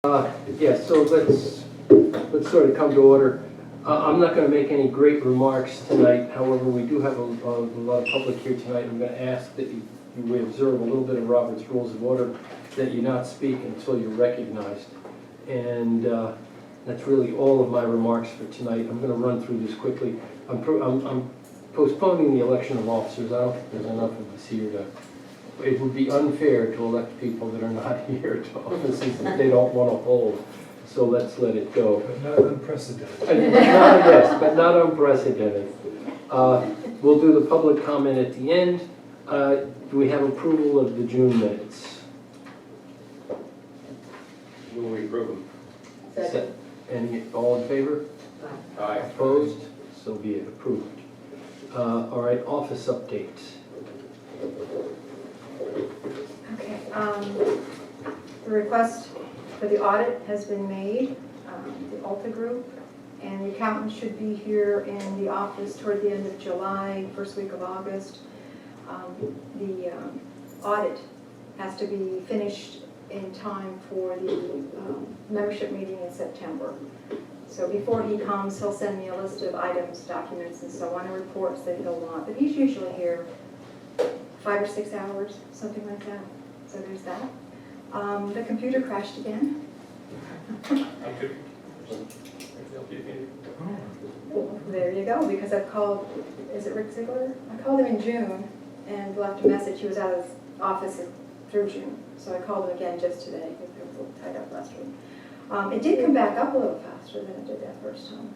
Yeah, so let's sort of come to order. I'm not going to make any great remarks tonight. However, we do have a lot of public here tonight. I'm going to ask that you observe a little bit of Robert's Rules of Order, that you not speak until you're recognized. And that's really all of my remarks for tonight. I'm going to run through this quickly. I'm postponing the election of officers. I don't think there's enough of us here to. It would be unfair to elect people that are not here to offices that they don't want to hold. So let's let it go. But not unprecedented. But not unprecedented. We'll do the public comment at the end. Do we have approval of the June minutes? Will we approve them? Second. Any, all in favor? Aye. Opposed? So be it, approved. All right, office updates. Okay, the request for the audit has been made, the Alta Group, and the accountant should be here in the office toward the end of July, first week of August. The audit has to be finished in time for the membership meeting in September. So before he comes, he'll send me a list of items, documents, and so on, and reports that he'll want. But he's usually here 5 or 6 hours, something like that. So there's that. The computer crashed again. Okay. There you go, because I've called, is it Rick Ziegler? I called him in June and left a message. He was out of his office through June. So I called him again just today because it was a little tied up last week. It did come back up a little faster than it did that first time.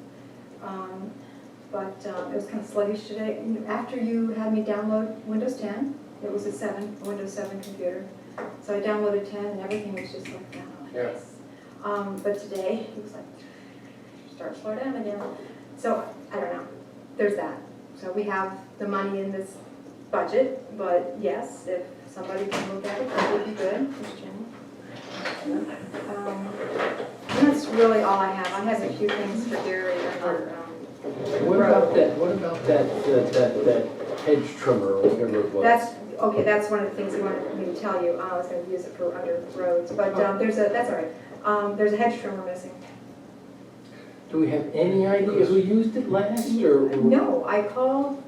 But it was kind of sluggish today. After you had me download Windows 10, it was a Windows 7 computer. So I downloaded 10 and everything was just like that. Yes. But today, it was like, start slow down again. So, I don't know. There's that. So we have the money in this budget, but yes, if somebody can look at it, that would be good. There's Jenny. And that's really all I have. I have a few things for Gary under What about that hedge trimmer or whatever it was? That's one of the things he wanted me to tell you. I was going to use it for under roads, but that's all right. There's a hedge trimmer missing. Do we have any idea who used it last, or? No, I called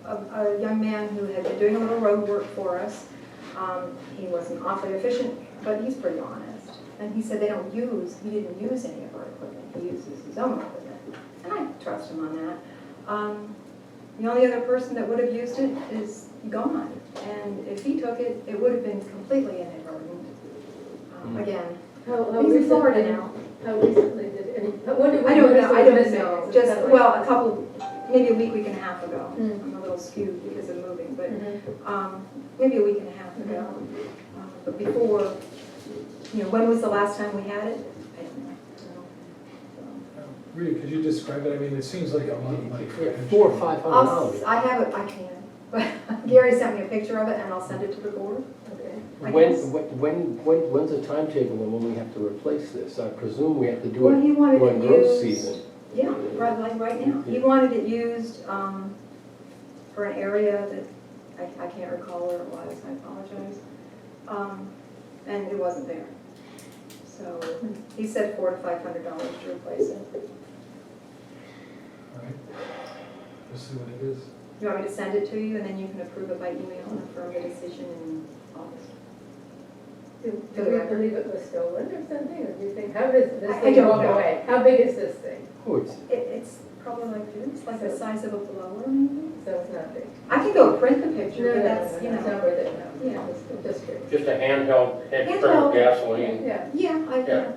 a young man who had been doing a little road work for us. He wasn't awfully efficient, but he's pretty honest. And he said he didn't use any of our equipment. He uses his own equipment. And I trust him on that. The only other person that would have used it is gone. And if he took it, it would have been completely inadvertent. Again, he's in Florida now. How recently did any, when did we I don't notice know, it I was don't missing? know. Is it Just, kind of well, maybe a week and a half ago. Mm. I'm a little skewed because of moving, but Mhm. maybe a week and a half ago. But before, when was the last time we had it? I don't know. Rita, could you describe it? I mean, it seems like a lot of money for a hedge $400 or fund. $500. I have it, I can. But Gary sent me a picture of it and I'll send it to the board. Okay. I guess. When's the timetable on when we have to replace this? I presume we have to do Well, it he wanted during it growth used. season. Yeah, right now. He wanted it used for an area that I can't recall where it was, I apologize. And it wasn't there. So he said $400 to $500 to replace it. All right. We'll see what it is. You want me to send it to you and then you can approve it by email and affirm the decision in August? Do we believe it was stolen or something, or do you think, how does this I thing don't walk know. away? How big is this thing? Oh, it's, It's probably like this, like the size of a blower maybe? So it's not big. I can go print the No, picture, no, but no, that's, no, it's not worth it, no. Yeah. I'm just curious. Just a handheld head Handheld. trimmer gasoline. Yeah, Yeah, Yeah.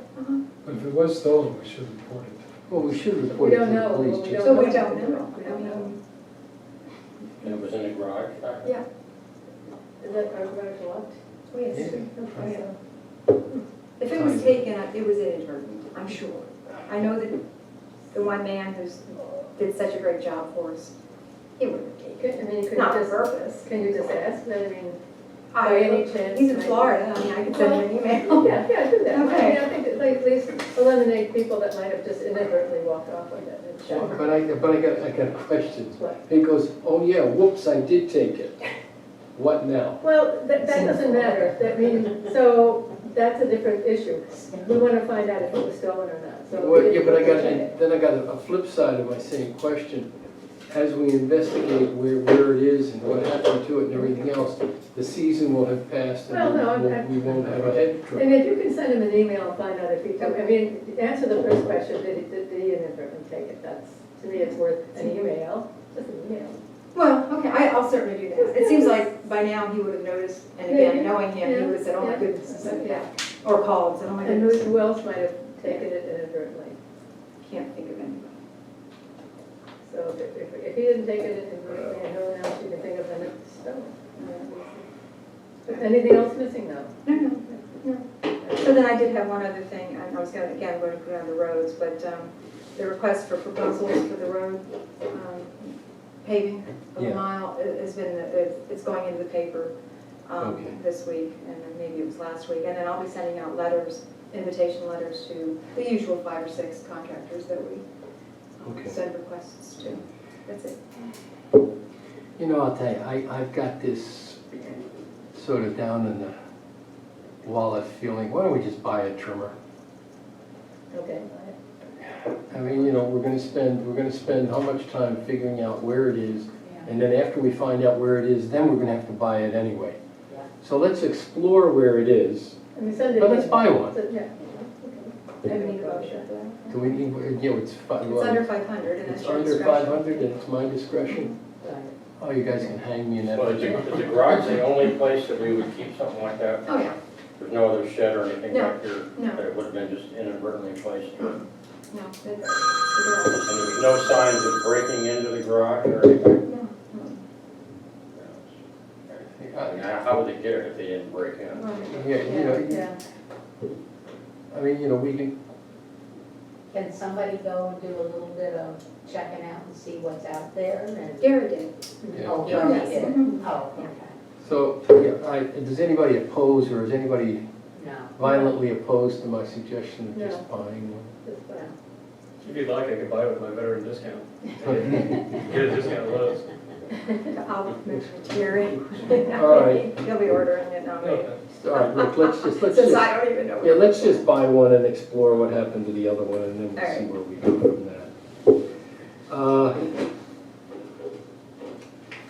But if it was stolen, we should report it. well, we should we report it to don't the know. police We chief. So we don't know. We don't know. And it was in the garage. Yeah. Is that our garage locked? Oh, yes. Yeah. Oh, yeah. If it was taken, it was inadvertent, I'm sure. I know that the one man who's did such a great job for us, he would have taken it. Not on just, purpose. can you just ask, I mean, by any chance? He's in Florida, I mean, I could send him an email. Yeah, do that. Okay. I mean, I think it at least eliminate people that might have just inadvertently walked off with it. and shot. But I got questions. What? He goes, oh yeah, whoops, I did take it. What now? Well, that doesn't matter. I mean, so that's a different issue. We want to find out if it was stolen or not, so. Well, yeah, but I got, Okay. then I got a flip side of my same question. As we investigate where it is and what happened to it and everything else, the season will have passed Well, no, and we won't have a head And trip. if you can send him an email and find out if he took, I mean, answer the first question, did he inadvertently take it? That's, to me, it's worth an email, just an email. Well, okay, I'll certainly do that. It seems like by now he would have noticed, and again, knowing him, he would have said, oh my goodness, and sent it back. Or called, and said, oh my And goodness, who else might have taken it inadvertently? can't think of anybody. So if he didn't take it inadvertently, and no one else you can think of, then it's stolen. Anything else missing though? No. So then I did have one other thing, I was gonna, again, going to go down the roads, but the request for proposals for the road paving of Yeah. a mile has been, it's going into the paper Okay. this week, and then maybe it was last week, and then I'll be sending out letters, invitation letters to the usual 5 or 6 contractors that we Okay. send requests to. That's it. You know, I'll tell you, I've got this sort of down in the wallet feeling, why don't we just buy a trimmer? Okay. I mean, you know, we're gonna spend how much time figuring out where it is, and then after we find out where it is, then we're gonna have to buy it anyway. So let's explore where it is, I mean, send it. but let's buy one. Yeah. I need a motion for that. Do we need, you know, it's It's under 500, and It's that's your under discretion. 500 and it's my discretion? Oh, you guys can hang me in that. Well, is the garage the only place that we would keep something like that? Oh, yeah, There's no other shed or anything No, back here? no. That it would have been just inadvertently placed? And no, it's the garage. there's no signs of breaking into the garage or anything? No, I mean, how would they get it if they didn't break in? no. Yeah, you know, Yeah. I mean, you know, we can, Can somebody go and do a little bit of checking out and see what's out there and? Gary did. yeah. Oh, you already Yes. did? Mhm. Oh, okay. So, yeah, does anybody oppose or is anybody No. violently opposed to my suggestion of just No. buying one? Just, If you'd like, I could buy it with my veteran discount. Get a discount Lowe's. I'll mention it to Gary. All right. He'll be ordering it now. Okay. All right, look, let's just, Since I don't even know. yeah, let's just buy one and explore what happened to the other one and then we'll All see right. where we go from that.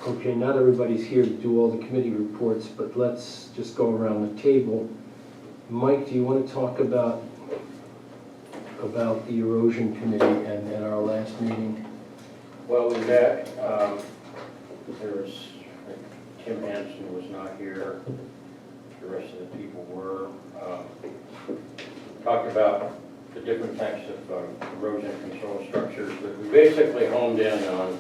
Okay, not everybody's here to do all the committee reports, but let's just go around the table. Mike, do you want to talk about the erosion committee and our last meeting? Well, we met, there was, Tim Hansen was not here, the rest of the people were. Talked about the different types of erosion control structures, but we basically honed in on,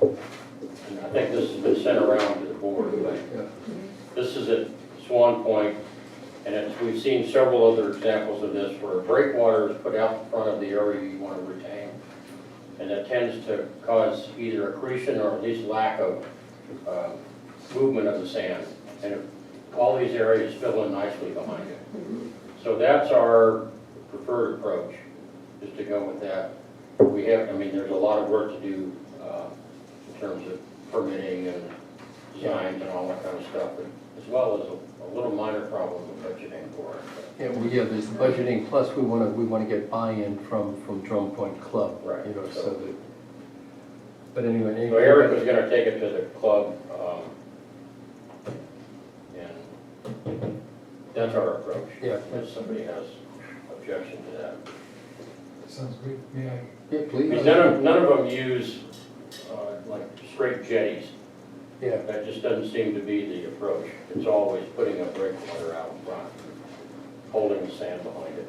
and I think this has been sent around to the board, but Yeah. this is at Swan Point, and we've seen several other examples of this where breakwater is put out in front of the area you want to retain. And that tends to cause either accretion or at least lack of movement of the sand. And if all these areas fill in nicely behind it. So that's our preferred approach, is to go with that. We have, I mean, there's a lot of work to do in terms of permitting and designs and all that kind of stuff, but as well as a little minor problem with budgeting for it. Yeah, well, yeah, there's the budgeting, plus we want to get buy-in from Drum Point Club. Right, You know, so so- that, but anyway. So Eric was gonna take it to the club, and that's our approach. Yeah. If somebody has objection to that. Sounds great. May I? Yeah, please. Because none of them use, like straight jetties. Yeah, That just doesn't seem to be the approach. It's always putting a breakwater out in front, holding the sand behind it.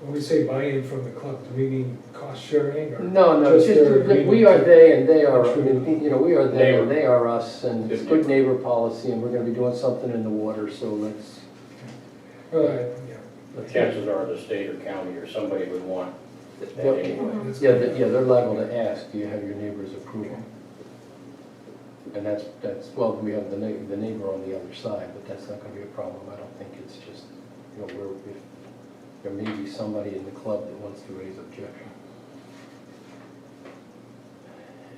When we say buy-in from the club, do we mean cost sharing or? no, Just just, their we are agreement they and they are, I contribute. mean, you know, we are they and Neighbor. they are us, and it's Good good neighbor policy, and we're gonna be doing something in the water, so let's. Yeah. Chances are the state or county or somebody would want that Well, anyway. That's Yeah, good. yeah, they're liable to ask, do you have your neighbor's approval? And that's, well, we have the neighbor on the other side, but that's not gonna be a problem, I don't think it's just, you know, if there may be somebody in the club that wants to raise objection.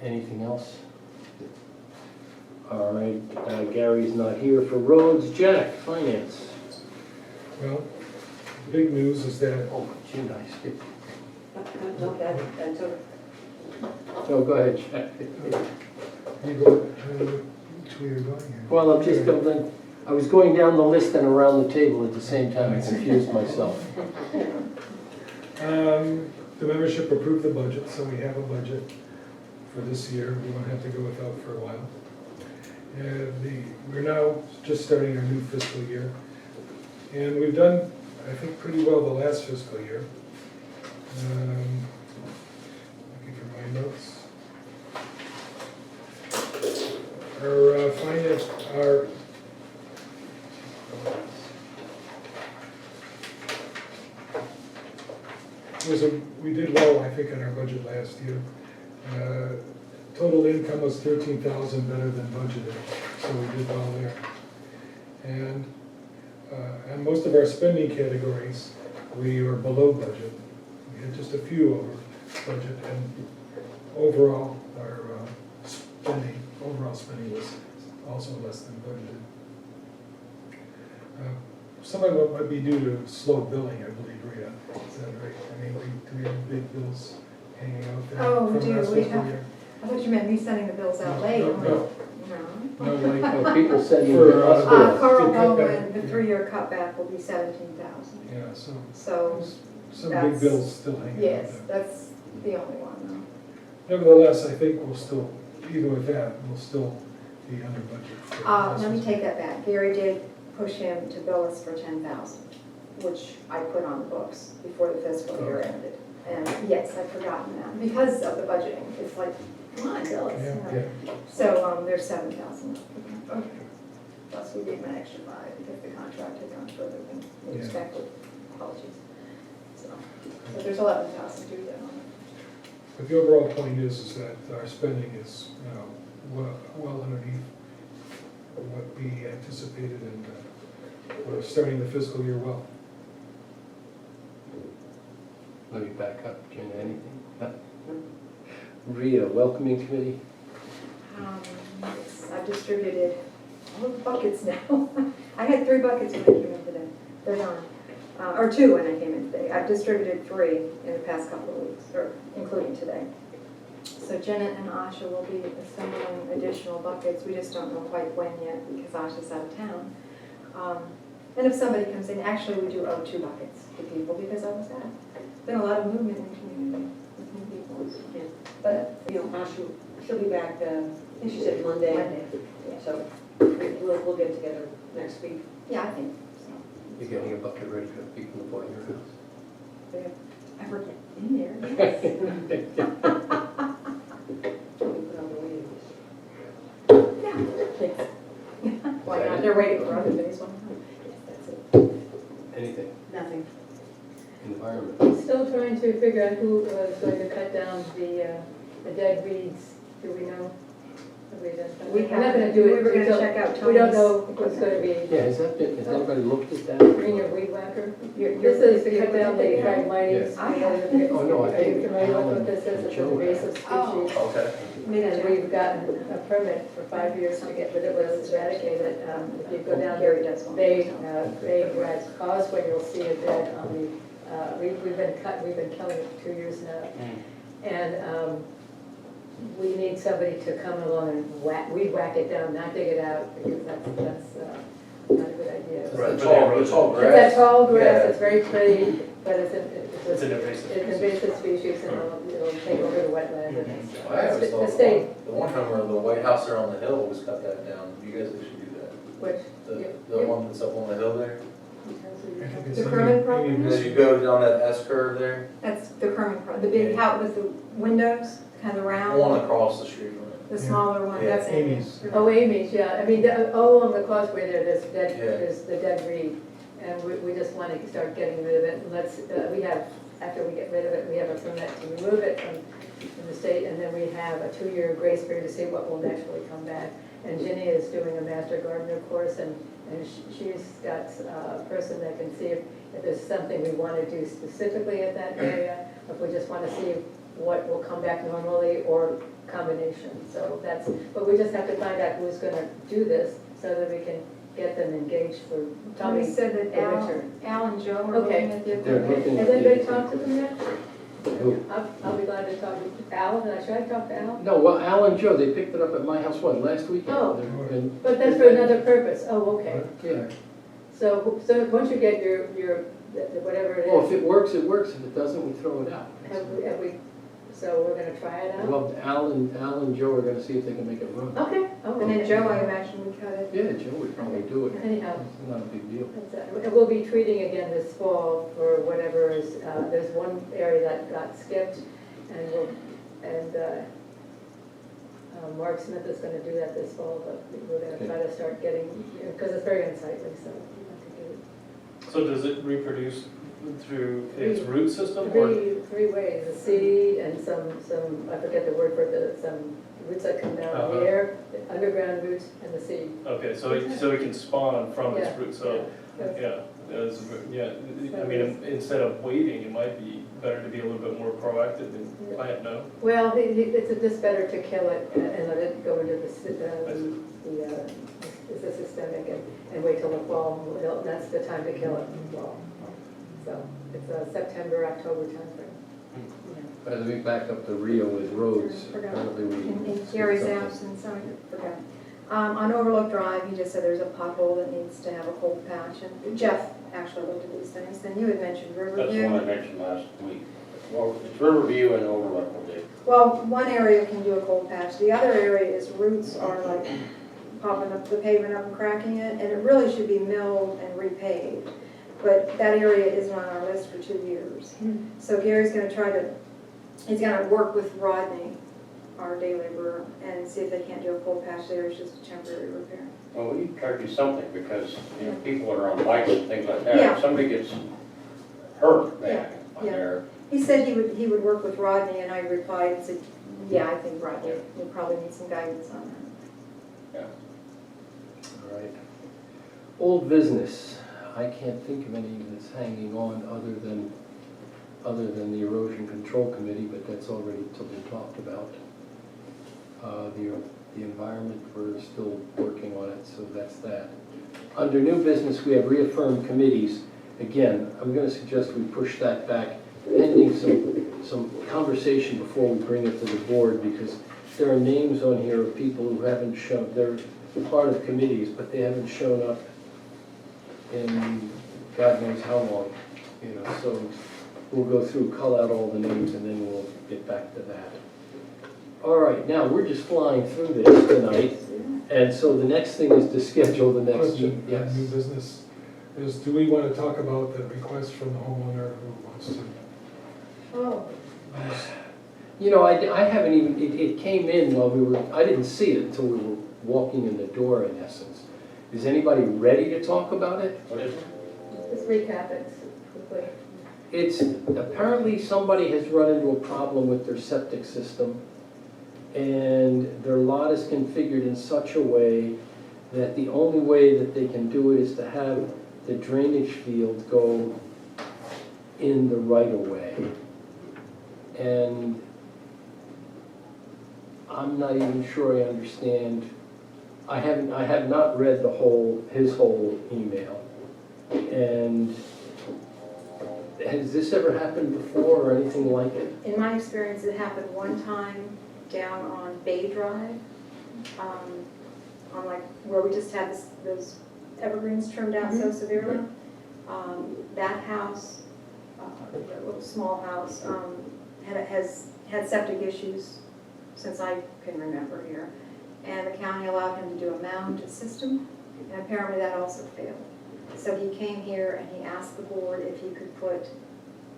Anything else? All right, Gary's not here for roads. Jack, finance. Well, The big news is that Oh, June, I skipped. No, that's over. No, go ahead, Jack. you go, which way you're going here? Well, I'm just going, I was going down the list and around the table at the same time, I confused myself. The membership approved the budget, so we have a budget for this year. We won't have to go without for a while. We're now just starting our new fiscal year. And we've done, I think, pretty well the last fiscal year. Looking for my notes. Our finance, we did well, I think, on our budget last year. Total income was 13,000 better than budgeted, so we did well there. And on most of our spending categories, we were below budget. We had just a few over budget, and overall, our overall spending was also less than budgeted. Some of it might be due to slow billing, I believe, Rita. Is that right? I mean, do we have big bills hanging out there? Oh, we from do. last We fiscal have- year? I thought you meant me sending the bills out late. No, I'm no. like, No, Like like, how people sending For, us No. bills. Carl The cutback, Bowen, the yeah. 3-year cutback will be 17,000. yeah, so So, there's some that's- big bills still hanging out there. yes, that's the only one Nevertheless, I think we'll still, even with that, we'll still be under budget. for though. this Let me fiscal take that back. Gary did push him to bill us for 10,000, which I put on the books before the fiscal year ended. And yes, I'd forgotten that because of the budgeting. It's like, come on, bill us. Yeah, you know. yeah. So, there's 7,000. Plus we gave him an extra 5 because the contract had gone further than we Yeah. expected. Apologies. So there's 11,000 due there on it. But the overall point is that our spending is, well underneath what we anticipated, and we're starting the fiscal year well. Let me back up, Jen, anything? Rita, welcoming committee? Yes, I've distributed all the buckets now. I had 3 buckets when I came in today. They're gone. Or 2 when I came in today. I've distributed 3 in the past couple of weeks, or including today. So Janet and Asha will be assembling additional buckets. We just don't know quite when yet because Asha's out of town. And if somebody comes in, actually we do owe 2 buckets to people because I was out. Been a lot of movement in the community with new people. But, You know, she'll be back, I think she said Monday, Monday, yeah. so we'll get together next week. Yeah, I think so. You're getting a bucket ready for people to put in your house. I forget in there, yes. We put on the waiting list. Yeah. Why not? They're waiting for other things. Why not? Yes, that's it. Anything, Nothing. environment? Still trying to figure out who is going to cut down the dead weeds. Do we know? Have we identified? We We're not gonna do we it were gonna until, check out we don't Tony's. know what's gonna be. Yeah, has anybody looked at that? Bring your weed whacker. This is to cut down the Phragmites. I have. Oh, no, I Are you think familiar with Alan what this is? It's an Joe invasive Oh. species. Okay. And we've gotten a permit for 5 years to get rid of it, it's eradicated. If you go down Gary the does one. Bay Causeway, you'll see it dead on the, we've been killing it for 2 years now. And we need somebody to come along and weed whack it down, not dig it out, because that's not a good idea. It's all It's that tall grass, Yeah. it's very pretty, but it's It's an invasive it's an invasive species and it'll take over the wetland. and it's- I always The thought state, the one time where the White House there on the hill was cut that down. You guys should do that. which, The one that's up on the hill there. I think it's The Amy- Kermit Amy program? As you go down that S curve there, That's the Kermit, the big house with the windows, kind of one round, across the street from it. the smaller one, Yeah, that's Amy's. Amy's. oh, Amy's, yeah, I mean, all along the causeway there's Yeah. the dead reed. And we just want to start getting rid of it, and after we get rid of it, we have a permit to remove it from the state, and then we have a 2-year grace period to see what will naturally come back. And Ginny is doing a master gardener course, and she's got a person that can see if there's something we want to do specifically at that area, if we just want to see what will come back normally or combination. So but we just have to find out who's going to do this so that we can get them engaged for Tommy Tommy said that the winter. Al and Joe are Okay. looking at the They're equipment. looking Has at anybody the- talked to them yet? Who? I'll be glad to talk to Al, should I talk to Al? No, well, Al and Joe, they picked it up at my house, what, last weekend? Oh. And- But that's for another purpose, oh, okay. Yeah, So once you get your, whatever it well, if is, it works, it works, if it doesn't, we throw it out. have we, so we're gonna try it out? Well, Al and Joe are gonna see if they can make it run. Okay, oh, And then okay. Joe, I imagine, would cut it. Yeah, Joe would probably do it. Anyhow, It's not a big deal. and we'll be treating again this fall for whatever is, there's one area that got skipped, and Mark Smith is gonna do that this fall, but we're gonna try to start getting, because it's very unsightly, so. we have to do it. So does it reproduce through its root system or? Three ways, the seed and some, I forget the word for it, some roots that come down Uh-huh. here, the underground roots and the seed. Okay, so it can spawn from its Yeah, root, so, yeah. yeah, I mean, instead of waiting, it might be better to be a little bit more proactive and plant, no? Well, it's just better to kill it and let it go into the systemic and wait till the fall. That's the time to kill it, in the fall. So it's a September, October timeframe. By the way, back up to Rio with roads, apparently we. In Gary's absence, I forgot. On Overlook Drive, he just said there's a pothole that needs to have a cold patch, and Jeff actually looked at these things. Then you had mentioned That's the one I Riverview. mentioned last week. Well, it's Riverview and Overlook will do. Well, one area can do a cold patch. The other area is roots are like popping up the pavement up and cracking it, and it really should be milled and repaved. But that area isn't on our list for 2 years. So Gary's gonna he's gonna work with Rodney, our day laborer, and see if they can't do a cold patch there. It's just a temporary repair. Well, we try to do something because, you know, people that are on bikes and things like that, Yeah. if somebody gets hurt bad Yeah, on yeah. there, He said he would work with Rodney, and I replied and said, yeah, I think Rodney would probably need some guidance on that. All right. Old business, I can't think of any that's hanging on other than the erosion control committee, but that's already been talked about. The environment, we're still working on it, so that's that. Under new business, we have reaffirmed committees. Again, I'm gonna suggest we push that back, pending some conversation before we bring it to the board, because there are names on here of people who haven't shown, they're part of committees, but they haven't shown up in God knows how long, you know, so we'll go through, cull out all the names, and then we'll get back to that. All right, now, we're just flying through this tonight, and so the next thing is to schedule the next. Question, Yes. new business, is do we want to talk about the request from the homeowner who wants to Oh, use? You know, I haven't even, it came in while we were, I didn't see it until we were walking in the door, in essence. Is anybody ready to talk about it? what is it? just recap it quickly. It's, apparently somebody has run into a problem with their septic system, and their lot is configured in such a way that the only way that they can do it is to have the drainage field go in the right-of-way. And I'm not even sure I understand. I have not read his whole email. And has this ever happened before or anything like it? In my experience, it happened one time down on Bay Drive, on like, where we just had those evergreens trimmed out so severely. That house, that little small house, has had septic issues since I can remember here. And the county allowed him to do a mound system, and apparently that also failed. So he came here and he asked the board if he could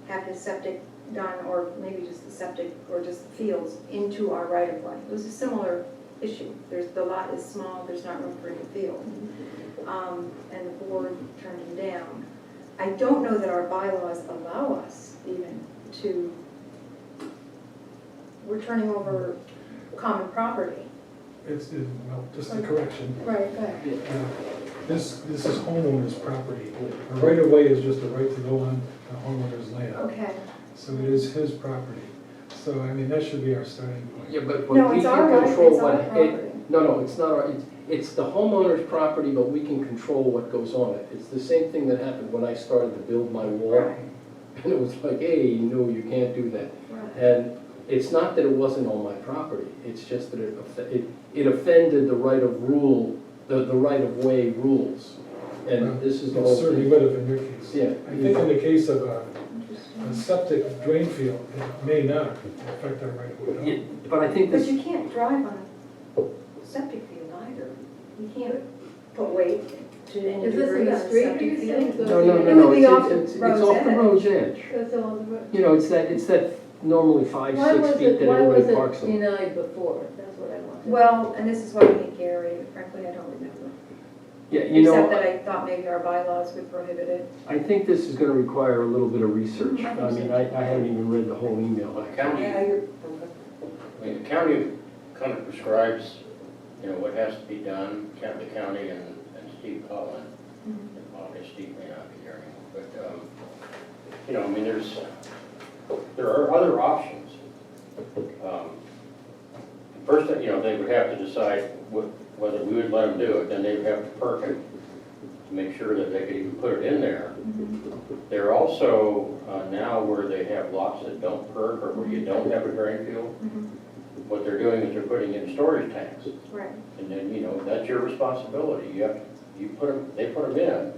have his septic done, or maybe just the septic, or just the fields, into our right-of-way. It was a similar issue. The lot is small, there's not room for any field. And the board turned him down. I don't know that our bylaws allow us even to, we're turning over common property. Well, just a correction. Right, go ahead. This is homeowner's property. A right-of-way is just a right to go on the homeowner's land. Okay. So it is his property. So, I mean, that should be our starting point. Yeah, but No, we it's can our right, control it's our what, property. no, it's not our, it's the homeowner's property, but we can control what goes on it. It's the same thing that happened when I started to build my wall. Right, And it was like, hey, no, you can't do that. right. And it's not that it wasn't on my property, it's just that it offended the right of rule, the right of way rules. And this is the It whole certainly thing. would have in your case. Yeah. I think in the case of a Interesting. septic drain field, it may not affect our right of way Yeah, at all. but I think But this, you can't drive on a septic field either. You can't put weight to any Is this in degree the on a street, septic you field. think? no, no, It no, would be no, off the it's road's off the edge. road's edge. That's all the. You know, it's that normally 5, Why 6 was feet it, that why was everybody parks it on. denied before? That's what I want to. Well, and this is why we need Gary, frankly, I don't remember. Yeah, you know. Except that I thought maybe our bylaws would prohibit it. I think this is gonna require a little bit of research. I think I mean, so. I haven't even read the whole email. The county, Yeah, I mean, the county kind of prescribes, you know, what has to be done, the county and Steve Collin. Obviously, Steve may not be here anymore, but, you know, I mean, there are other options. First, you know, they would have to decide whether we would let them do it, then they would have to perk it to make sure that they could even put it in there. They're also now where they have lots that don't perk or where you don't have a drain field. What they're doing is they're putting in storage tanks. Right. And then, you know, that's your responsibility. You put them, they put them in,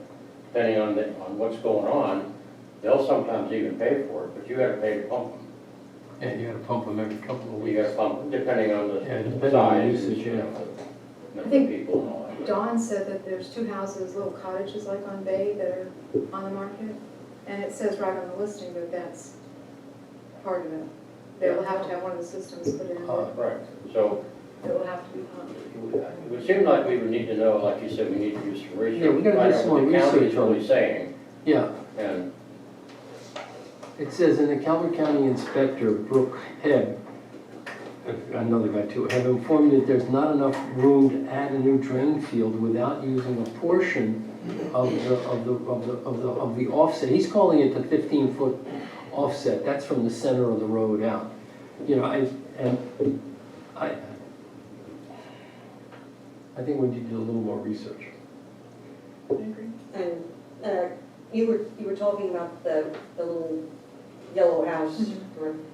depending on what's going on. They'll sometimes even pay for it, but you gotta pay to pump them. Yeah, you gotta pump them every couple of You gotta pump them, depending on Yeah, the depending on the size, usage, you yeah. know, I number of think people and all that. Dawn said that there's 2 houses, little cottages like on Bay that are on the market. And it says right on the listing that that's part of it. They will have to have one of the systems put in. Right, so It will have to be pumped. it would seem like we would need to know, like you said, we need to do some research. Yeah, we gotta do find out some what more the county research is on really it. saying, Yeah, and it says, in the Calvert County Inspector, Brooke Hebb, another guy too, have informed me that there's not enough room to add a new drain field without using a portion of the offset. He's calling it the 15-foot offset. That's from the center of the road out. You know, I think we need to do a little more research. I agree. And you were talking about the little yellow house.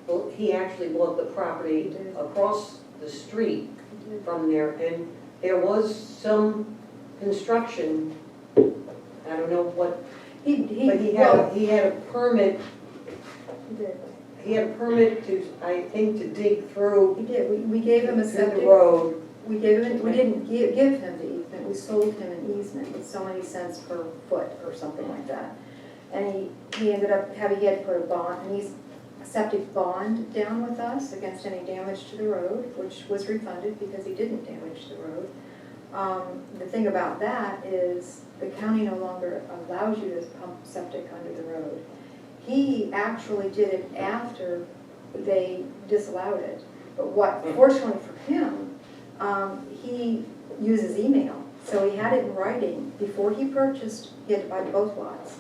Well, he actually bought the property He did. across the street from there, and there was some construction. I don't know what, He but he had a permit, did. he had a permit to, I think, to dig through He did. We gave him a through septic. the road. We didn't give him the easement, we sold him an easement with so many cents per foot or something like that. And he ended up he had to put a bond, a septic bond down with us against any damage to the road, which was refunded because he didn't damage the road. The thing about that is the county no longer allows you to pump septic under the road. He actually did it after they disallowed it. But fortunately for him, he uses email, so he had it in writing. Before he purchased, he had to buy both lots.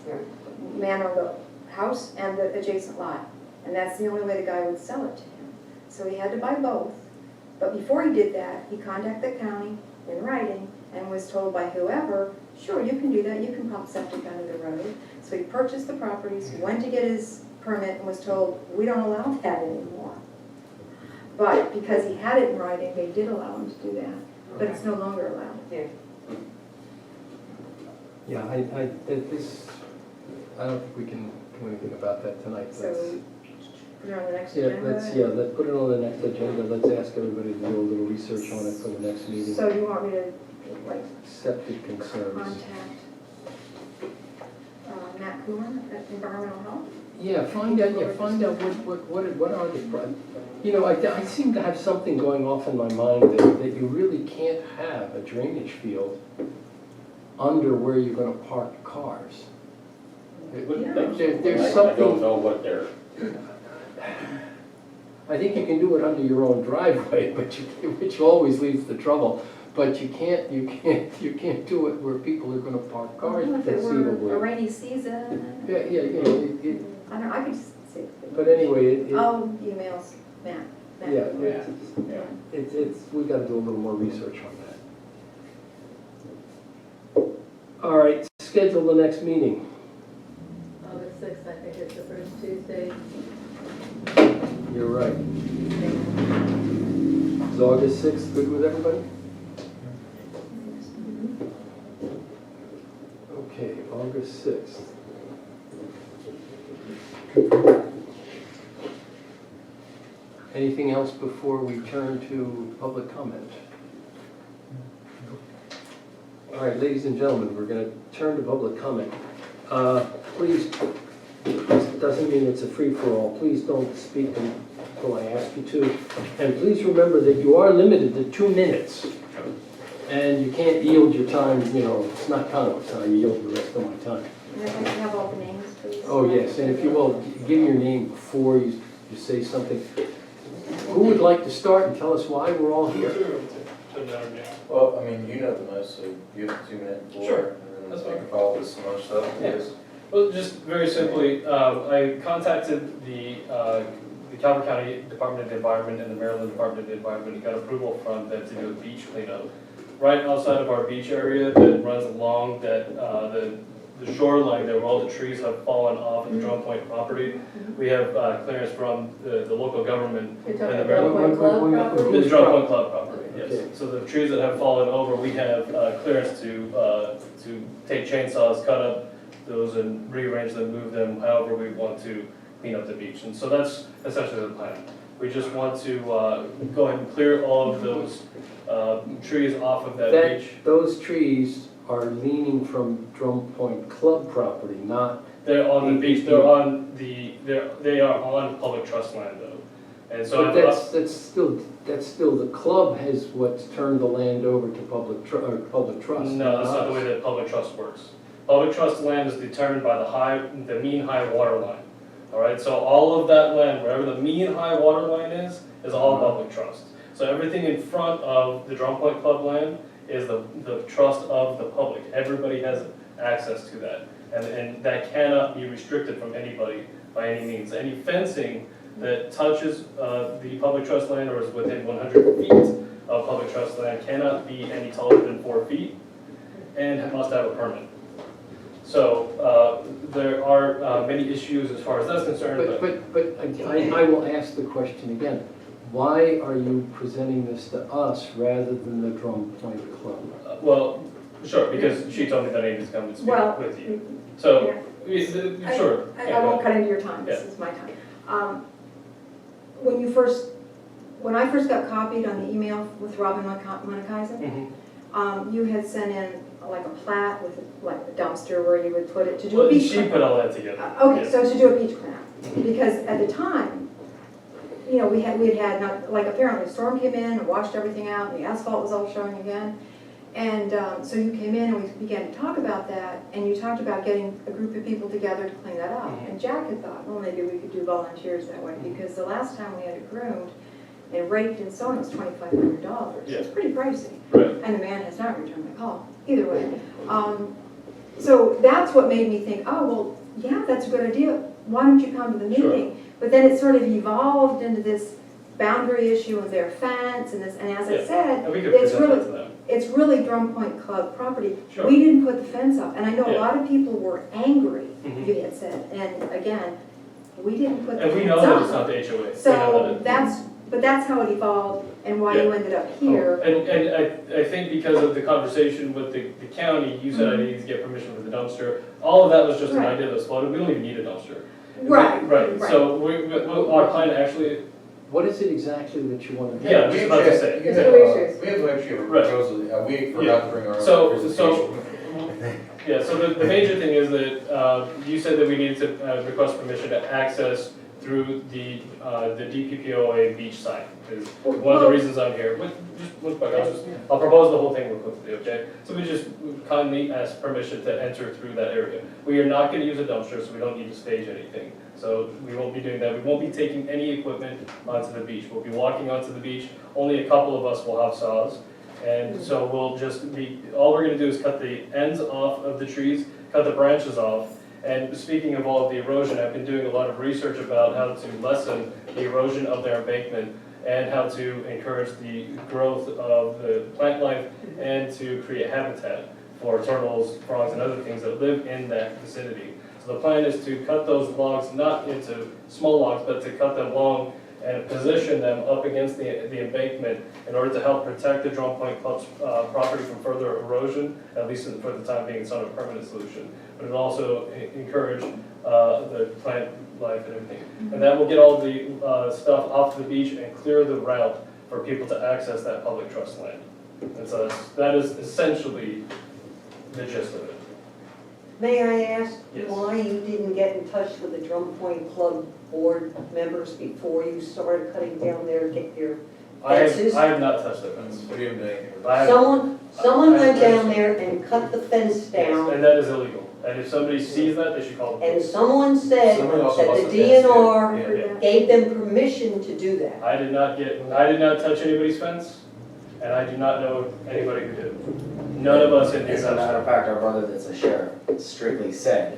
Man owned the house and the adjacent lot, and that's the only way the guy would sell it to him. So he had to buy both, but before he did that, he contacted the county in writing and was told by whoever, sure, you can do that, you can pump septic under the road. So he purchased the properties, went to get his permit and was told, we don't allow that anymore. But because he had it in writing, they did allow him to do that, but it's no longer allowed. Yeah, I don't think we can do anything about that tonight. So put it on the next Yeah, agenda. let's put it on the next agenda, let's ask everybody to do a little research on it for the next meeting. So you want me to, like, Septic concerns. contact Matt Coomer at Environmental Health? Yeah, find out what are the, you know, I seem to have something going off in my mind that you really can't have a drainage field under where you're gonna park cars. There's I something. don't know what they're, I think you can do it under your own driveway, but which always leads to trouble. But you can't do it where people are gonna park cars If it were a conceivably. rainy season, Yeah, I don't know, I could just see. but anyway, I'll email Matt. yeah, yeah. it's, we gotta do a little more research on that. All right, schedule the next meeting. August 6th, I think it's the first Tuesday. You're right. Is August 6th good with everybody? Okay, August 6th. Anything else before we turn to public comment? All right, ladies and gentlemen, we're going to turn to public comment. Please, this doesn't mean it's a free-for-all. Please don't speak until I ask you to. And please remember that you are limited to 2 minutes. And you can't yield your time, it's not counted, so I yield the rest of my time. And I'd like to have all the names, please. Oh, yes, and if you will, give your name before you say something. Who would like to start and tell us why we're all here? Well, I mean, you know the most, so you have a 2-minute floor. Sure, And that's then I fine. can follow with some other stuff. Yeah. Yes. Well, just very simply, I contacted the Calvert County Department of the Environment and the Maryland Department of the Environment and got approval from them to do a beach cleanup. Right outside of our beach area that runs along the shoreline there where all the trees have fallen off of the Drum Point property. We have clearance from the local government You're and talking the about Maryland. Drum Point Club property? The Drum Point Club property, Okay. yes. So the trees that have fallen over, we have clearance to take chainsaws, cut up those and rearrange them, move them however we want to clean up the beach. And so that's essentially the plan. We just want to go ahead and clear all of those trees off of that beach. Those trees are leaning from Drum Point Club property, not, They're on the beach, they are on public trust land though. And so but that's still, the club has what's turned the land over to public trust. No, that's not the way that public trust works. Public trust land is determined by the mean high water line. All right, so all of that land, wherever the mean high water line is all public trust. So everything in front of the Drum Point Club land is the trust of the public. Everybody has access to that. And that cannot be restricted from anybody by any means. Any fencing that touches the public trust land or is within 100 feet of public trust land cannot be any taller than 4 feet and must have a permit. So there are many issues as far as that's concerned. But I will ask the question again. Why are you presenting this to us rather than the Drum Point Club? Well, sure, because she told me that I needed to come and speak Well, with you. So, sure. I won't cut into your time, this is my time. When I first got copied on the email with Robin Monikaizen, Mhm. you had sent in like a plat with like a dumpster where you would put it to do a Well, beach she cleanup. put all that together. Okay, Yeah. so to do a beach cleanup, because at the time, we had not, like apparently a storm came in and washed everything out and the asphalt was all showing again. And so you came in and we began to talk about that and you talked about getting a group of people together to clean that up. Mhm. And Jack had thought, well, maybe we could do volunteers that way because the last time we had it groomed and raked and sewn was $2,500. Yeah. It's pretty pricey. Right. And the man has not returned my call, either way. So that's what made me think, oh, well, yeah, that's a good idea. Why don't you come to the Sure. meeting? But then it sort of evolved into this boundary issue of their fence and this, and as I Yeah. said, And we could it's present that really, to them. it's really Drum Point Club property. Sure. We didn't put the fence up, and I know a Yeah. lot of people were angry, Mhm. you had said, and again, we didn't put the And we fence know that it's up. not the HOA. We know So that. but that's how it evolved and why you Yeah. ended up here. And I think because of the conversation with the county, you said I Mhm. needed to get permission for the dumpster. All of that was just an Right. idea that was floated. We don't even need a dumpster. Right, Right, so our plan actually, What is it exactly that you want to do? Yeah, I was just about to say. You There's have, two issues. We have actually a Right. proposal, we Yeah. forgot to bring our So- own presentation. yeah, so the major thing is that you said that we needed to request permission to access through the DPPOA beach site. Is one of the Well- reasons I'm here. Just one quick, I'll propose the whole thing real quickly, okay? So we just kindly ask permission to enter through that area. We are not gonna use a dumpster, so we don't need to stage anything. So we won't be doing that. We won't be taking any equipment onto the beach. We'll be walking onto the beach. Only a couple of us will have saws. And so we'll just be, all we're gonna do is cut the ends off of the trees, cut the branches off. And speaking of all of the erosion, I've been doing a lot of research about how to lessen the erosion of their embankment and how to encourage the growth of the plant life and to create habitat for turtles, frogs, and other things that live in that vicinity. So the plan is to cut those logs not into small logs, but to cut them long and position them up against the embankment in order to help protect the Drum Point Club's property from further erosion, at least for the time being. It's not a permanent solution. But it'll also encourage the plant life and everything. And that will get all the stuff off the beach and clear the route for people to access that public trust land. And so that is essentially the gist of it. May I ask Yes. why you didn't get in touch with the Drum Point Club board members before you started cutting down their fences? I have not touched the fence. We haven't done anything with I that. have- Someone I- went down there and cut the fence down, And that is illegal. And if somebody sees that, they should call the and police. someone said Somebody also that must the have fenced it. DNR Yeah. gave them permission to do that. I did not touch anybody's fence, and I do not know anybody who did. None of us in here As a matter touched of it. fact, our brother that's a sheriff strictly said,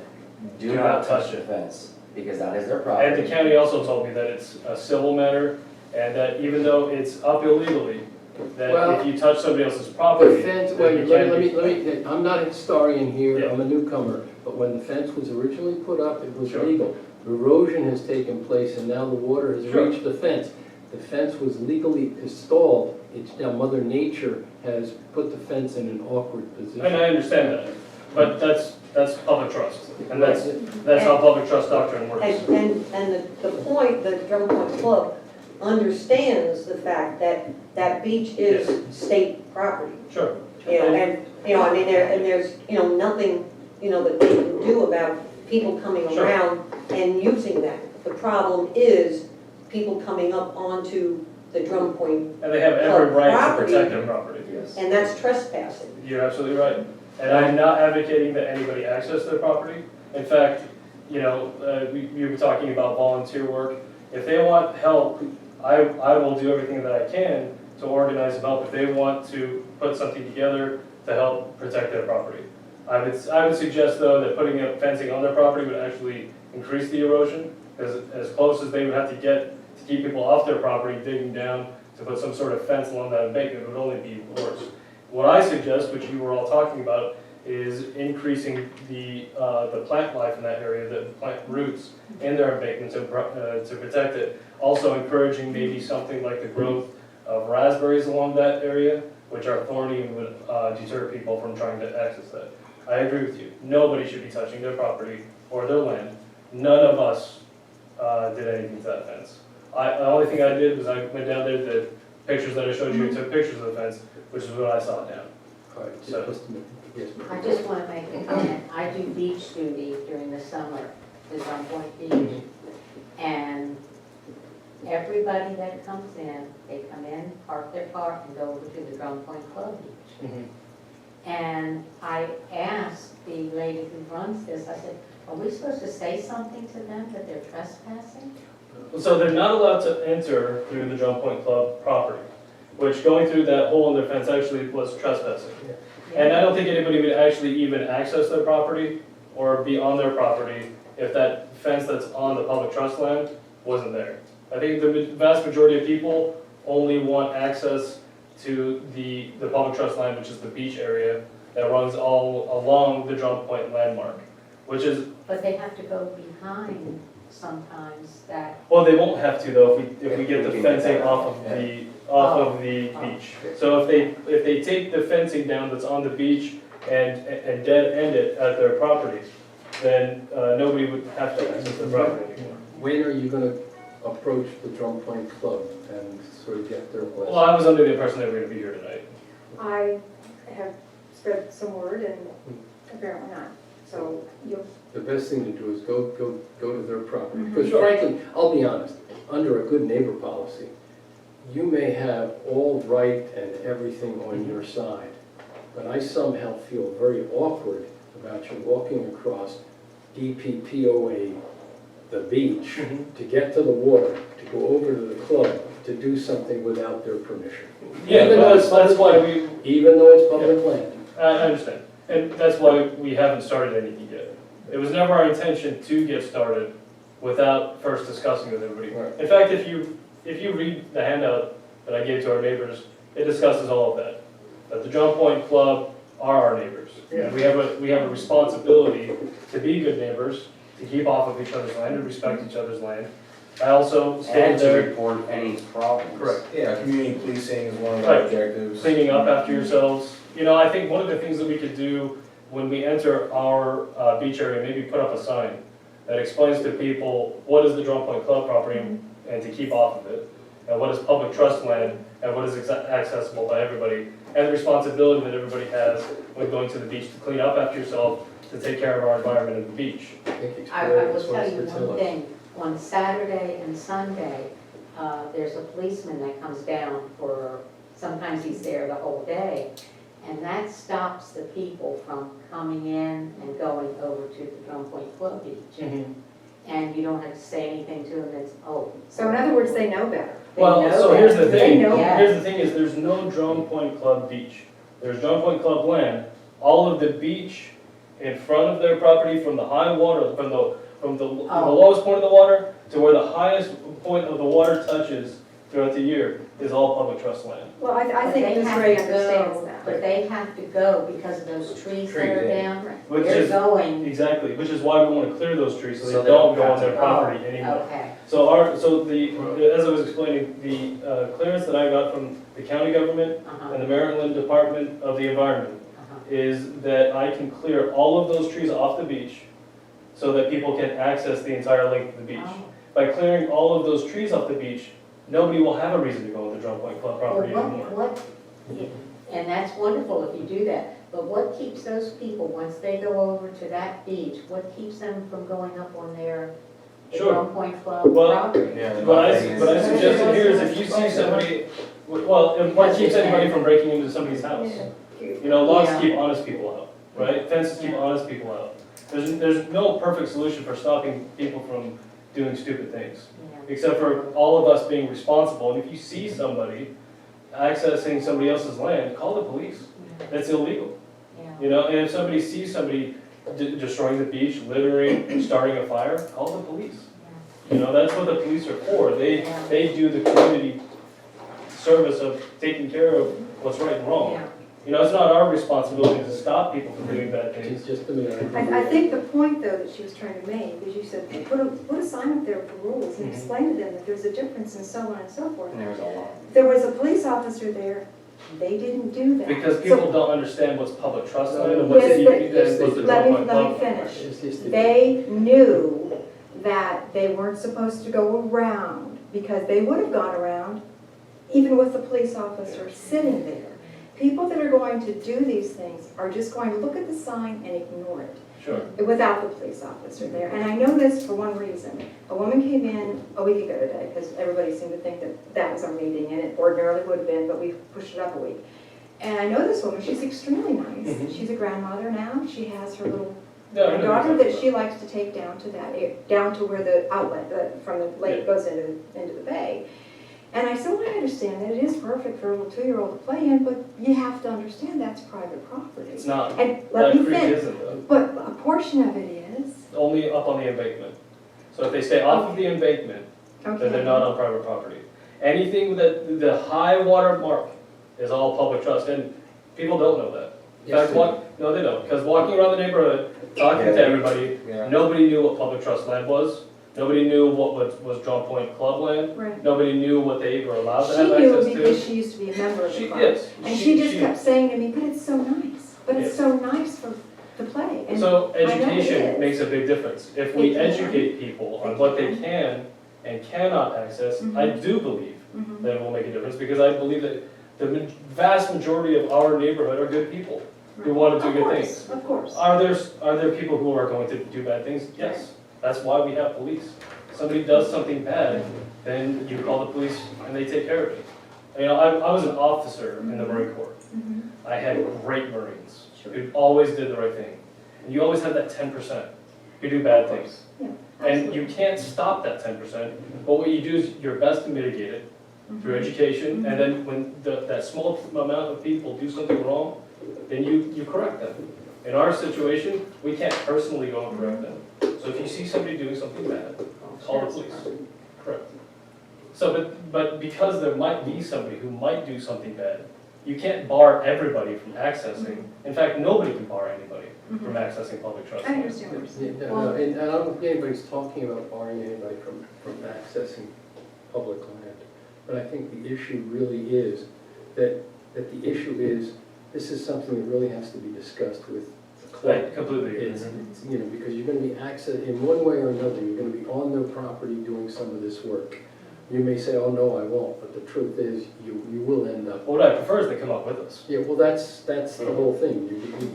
do not touch the fence, because that is their property. And the county also told me that it's a civil matter, and that even though it's up illegally, that Well, if you touch somebody else's The property, fence, then wait, you let can't me, be. let me, I'm not a historian here, Yeah. I'm a newcomer, but when the fence was originally put up, it was Sure. legal. Erosion has taken place and now the water has Sure. reached the fence. The fence was legally installed, it's now Mother Nature has put the fence in an awkward And position. I understand that, but that's public trust, and that's how public trust doctrine works. And the point, the Drum Point Club understands the fact that that beach is state property. Sure. You know, I mean, there's, nothing, that they can do about people coming Sure. around and using that. The problem is people coming up onto the Drum Point, And they have every right to Property. protect their property. Yes. and that's trespassing. You're absolutely right. And I'm not advocating that anybody access their property. In fact, you were talking about volunteer work. If they want help, I will do everything that I can to organize some help if they want to put something together to help protect their property. I would suggest though that putting up fencing on their property would actually increase the erosion, because as close as they would have to get to keep people off their property, digging down to put some sort of fence along that embankment would only be worse. What I suggest, which you were all talking about, is increasing the plant life in that area, the plant roots in their embankment to protect it. Also encouraging maybe something like the growth of raspberries along that area, which are thorny and would deter people from trying to access that. I agree with you. Nobody should be touching their property or their land. None of us did anything to that fence. The only thing I did was I went down there, the pictures that I showed you, took pictures of the fence, which is what I saw down. All right, So- just a minute. Yes, ma'am. I just want to make a comment. I do beach duty during the summer, because I'm Point Beach. And everybody that comes in, they come in, park their car, and go over to the Drum Point Club Beach. And I asked the lady who runs this, I said, are we supposed to say something to them that they're trespassing? So they're not allowed to enter through the Drum Point Club property, which going through that hole in their fence actually was trespassing. And I don't think anybody would actually even access their property or be on their property if that fence that's on the public trust land wasn't there. I think the vast majority of people only want access to the public trust land, which is the beach area that runs all along the Drum Point landmark, which is, But they have to go behind sometimes that, well, they won't have to though if we get the fencing off of the beach. So if they take the fencing down that's on the beach and dead end it at their property, then nobody would have to access their property anymore. When are you gonna approach the Drum Point Club and sort of get their blessing? Well, I was under the impression they were gonna be here tonight. I have spread some word and apparently not. So you'll, The best thing to do is go to their property. Mhm. Because Sure. frankly, I'll be honest, under a good neighbor policy, you may have all right and everything on your side, but I somehow feel very awkward about you walking across DPPOA, the beach, to get to the water, to go over to the club, to do something without their permission. Yeah, Even but though it's that's public why land. Even though it's public land. I understand. And that's why we haven't started anything yet. It was never our intention to get started without first discussing with everybody. Right. In fact, if you read the handout that I gave to our neighbors, it discusses all of that. That the Drum Point Club are our neighbors. And we have a responsibility to be good neighbors, to keep off of each other's land and respect each other's land. I also And stand to there report any problems. Correct. Yeah, community policing is one of Right. the objectives. cleaning up after yourselves. You know, I think one of the things that we could do when we enter our beach area, maybe put up a sign that explains to people what is the Drum Point Club property and to keep off of it, and what is public trust land, and what is accessible by everybody, and the responsibility that everybody has when going to the beach to clean up after yourself, to take care of our environment at the beach. I will tell you one thing, on Saturday and Sunday, there's a policeman that comes down for, sometimes he's there the whole day, and that stops the people from coming in and going over to the Drum Point Club Beach. And you don't have to say anything to them, it's, oh. So in other words, they know better. They Well, know so that. here's the They thing, know that. here's the thing is there's no Drum Point Club beach. There's Drum Point Club land. All of the beach in front of their property from the high water, from the lowest point of the water to where the highest point of the water touches throughout the year is all public trust land. Well, I But think they Ms. have Ray to understands go- that. But they have to go because of those trees that are Trees, yeah. down. Which They're is, going, exactly, which is why we want to clear those trees so So they they don't don't go have on to their go. property anymore. okay. So as I was explaining, the clearance that I got from the county government Uh-huh, and the Maryland Department of the Environment uh-huh. is that I can clear all of those trees off the beach so that people can access the entire length of the beach. Oh. By clearing all of those trees off the beach, nobody will have a reason to go on the Drum Point Club property Well, anymore. what, and that's wonderful if you do that, but what keeps those people, once they go over to that beach, what keeps them from going up on their Sure. Drum Point Club Well, property? Yeah, they're What not I paying suggested here is if you see somebody, well, and what keeps anybody from breaking into somebody's house? You know, locks Yeah. keep honest people out, right? Fences keep honest people out. There's no perfect solution for stopping people from doing stupid things, Yeah. except for all of us being responsible. And if you see somebody accessing somebody else's land, call the police. That's illegal, Yeah. you know? And if somebody sees somebody destroying the beach, littering, starting a fire, call the police. You know, that's what the police are for. They do the community service of taking care of what's right and wrong. Yeah. You know, it's not our responsibility to stop people from doing bad things. Just a minute. I think the point, though, that she was trying to make, is you said, put a sign up there for rules and Mhm. explain to them that there's a difference and so on and so forth. And there was a lot. There was a police officer there, they didn't do that. Because So people don't understand what's public trust land and what's Yes, the but- and what's the Let Drum me Point Club. finish. It's just- They knew that they weren't supposed to go around, because they would have gone around even with the police officer sitting there. People that are going to do these things are just going to look at the sign and ignore it, Sure. without the police officer there. And I know this for one reason. A woman came in a week ago today, because everybody seemed to think that that was our meeting, and it ordinarily would have been, but we pushed it up a week. And I know this woman, she's extremely nice. Mhm. She's a grandmother now, she has her little Yeah, I my know daughter exactly. that she likes to take down to down to where the outlet, from the lake goes into the bay. And I said, well, I understand that it is perfect for a little 2-year-old to play in, but you have to understand that's private property. It's not. And That let me creek finish, isn't though. but a portion of it is, Only up on the embankment. So if they stay off of the embankment, then they're okay? not on private property. Anything that, the high water mark is all public trust, and people don't know that. In Yes, fact, they no, they don't, because walking around the neighborhood, talking to everybody, Yeah. nobody knew what public trust land was. Nobody knew what was Drum Point Club land. Right. Nobody knew what they were allowed to She have knew access because to. she used to be a member of the She, club. yes. And she just kept saying to me, but it's so nice, but it's Yes. so nice to play. And So I know it education is. makes a big difference. If we It can. educate people on It what they can. can and cannot access, I Mhm. do believe Mhm. that it will make a difference, because I believe that the vast majority of our neighborhood are good people who want to do good things. Of course. Are there people who are going to do bad things? Yes. That's why we have police. Somebody does something bad, then you call the police and they take care of it. You know, I was an officer in the Marine Corps. Mhm. I had great Marines who always did the right thing. And you always have that 10% who do bad things. Yeah, And you can't stop that 10%, but what you do is your best to mitigate it through education, and then when that small amount of people do something wrong, then you correct them. In our situation, we can't personally go and correct them. So if you see somebody doing something bad, call the police. Correct. So, but because there might be somebody who might do something bad, you can't bar everybody from accessing. In fact, nobody can bar anybody from accessing public trust I land. understand what you're saying. Yeah, no, and I don't think anybody's talking about barring anybody from accessing public land. But I think the issue really is that the issue is, this is something that really has to be discussed with the club. I completely agree. It's, you know, because you're gonna be in one way or another, you're gonna be on their property doing some of this work. You may say, oh, no, I won't, but the truth is, you will end up. What I prefer is they come up with us. Yeah, well, that's the whole thing.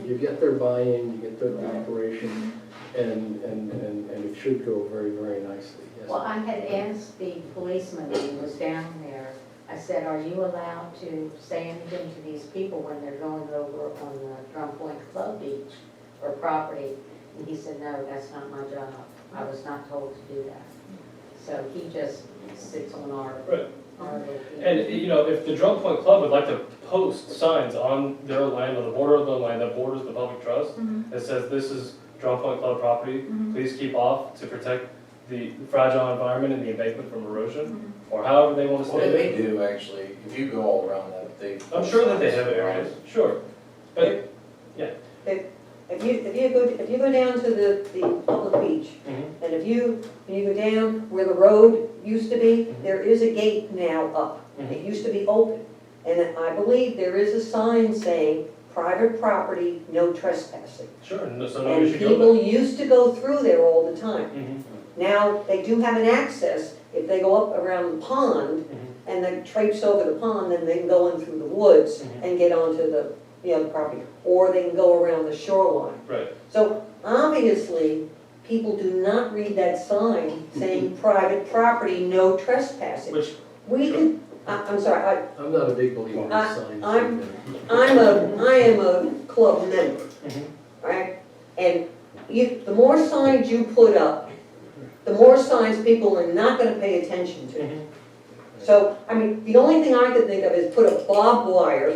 You get their buy-in, you get their cooperation, and it should go very, very nicely, yes. Well, I had asked the policeman who was down there, I said, are you allowed to say anything to these people when they're going over on the Drum Point Club Beach or property? And he said, no, that's not my job. I was not told to do that. So he just sits on our Right. little And, beach. you know, if the Drum Point Club would like to post signs on their land, on the border of the land that borders the public trust, that says this is Drum Point Club property, please keep off to protect the fragile environment and the embankment from erosion, or however they want to Well, say they it. do actually, if you go all around that, they. I'm sure that they have areas, sure. But, If you go down to the public beach, Mhm. and when you go down where the road used to be, there is a gate now up. It used to be open, and I believe there is a sign saying, private property, no trespassing. sure, so nobody And should go people there. used to go through there all the time. Mhm, Now, they do have an access, if they go up around the pond, mhm. and they traipse over the pond, then they can go in through the woods Mhm. and get onto the property, or they can go around the shoreline. Right, So obviously, people do not read that sign saying private property, no trespassing. which, We can, I'm sorry, I'm not a big believer in I- signs. I am a club member, mhm. right? And the more signs you put up, the more signs people are not gonna pay attention to. Mhm. So, I mean, the only thing I could think of is put a barbed wire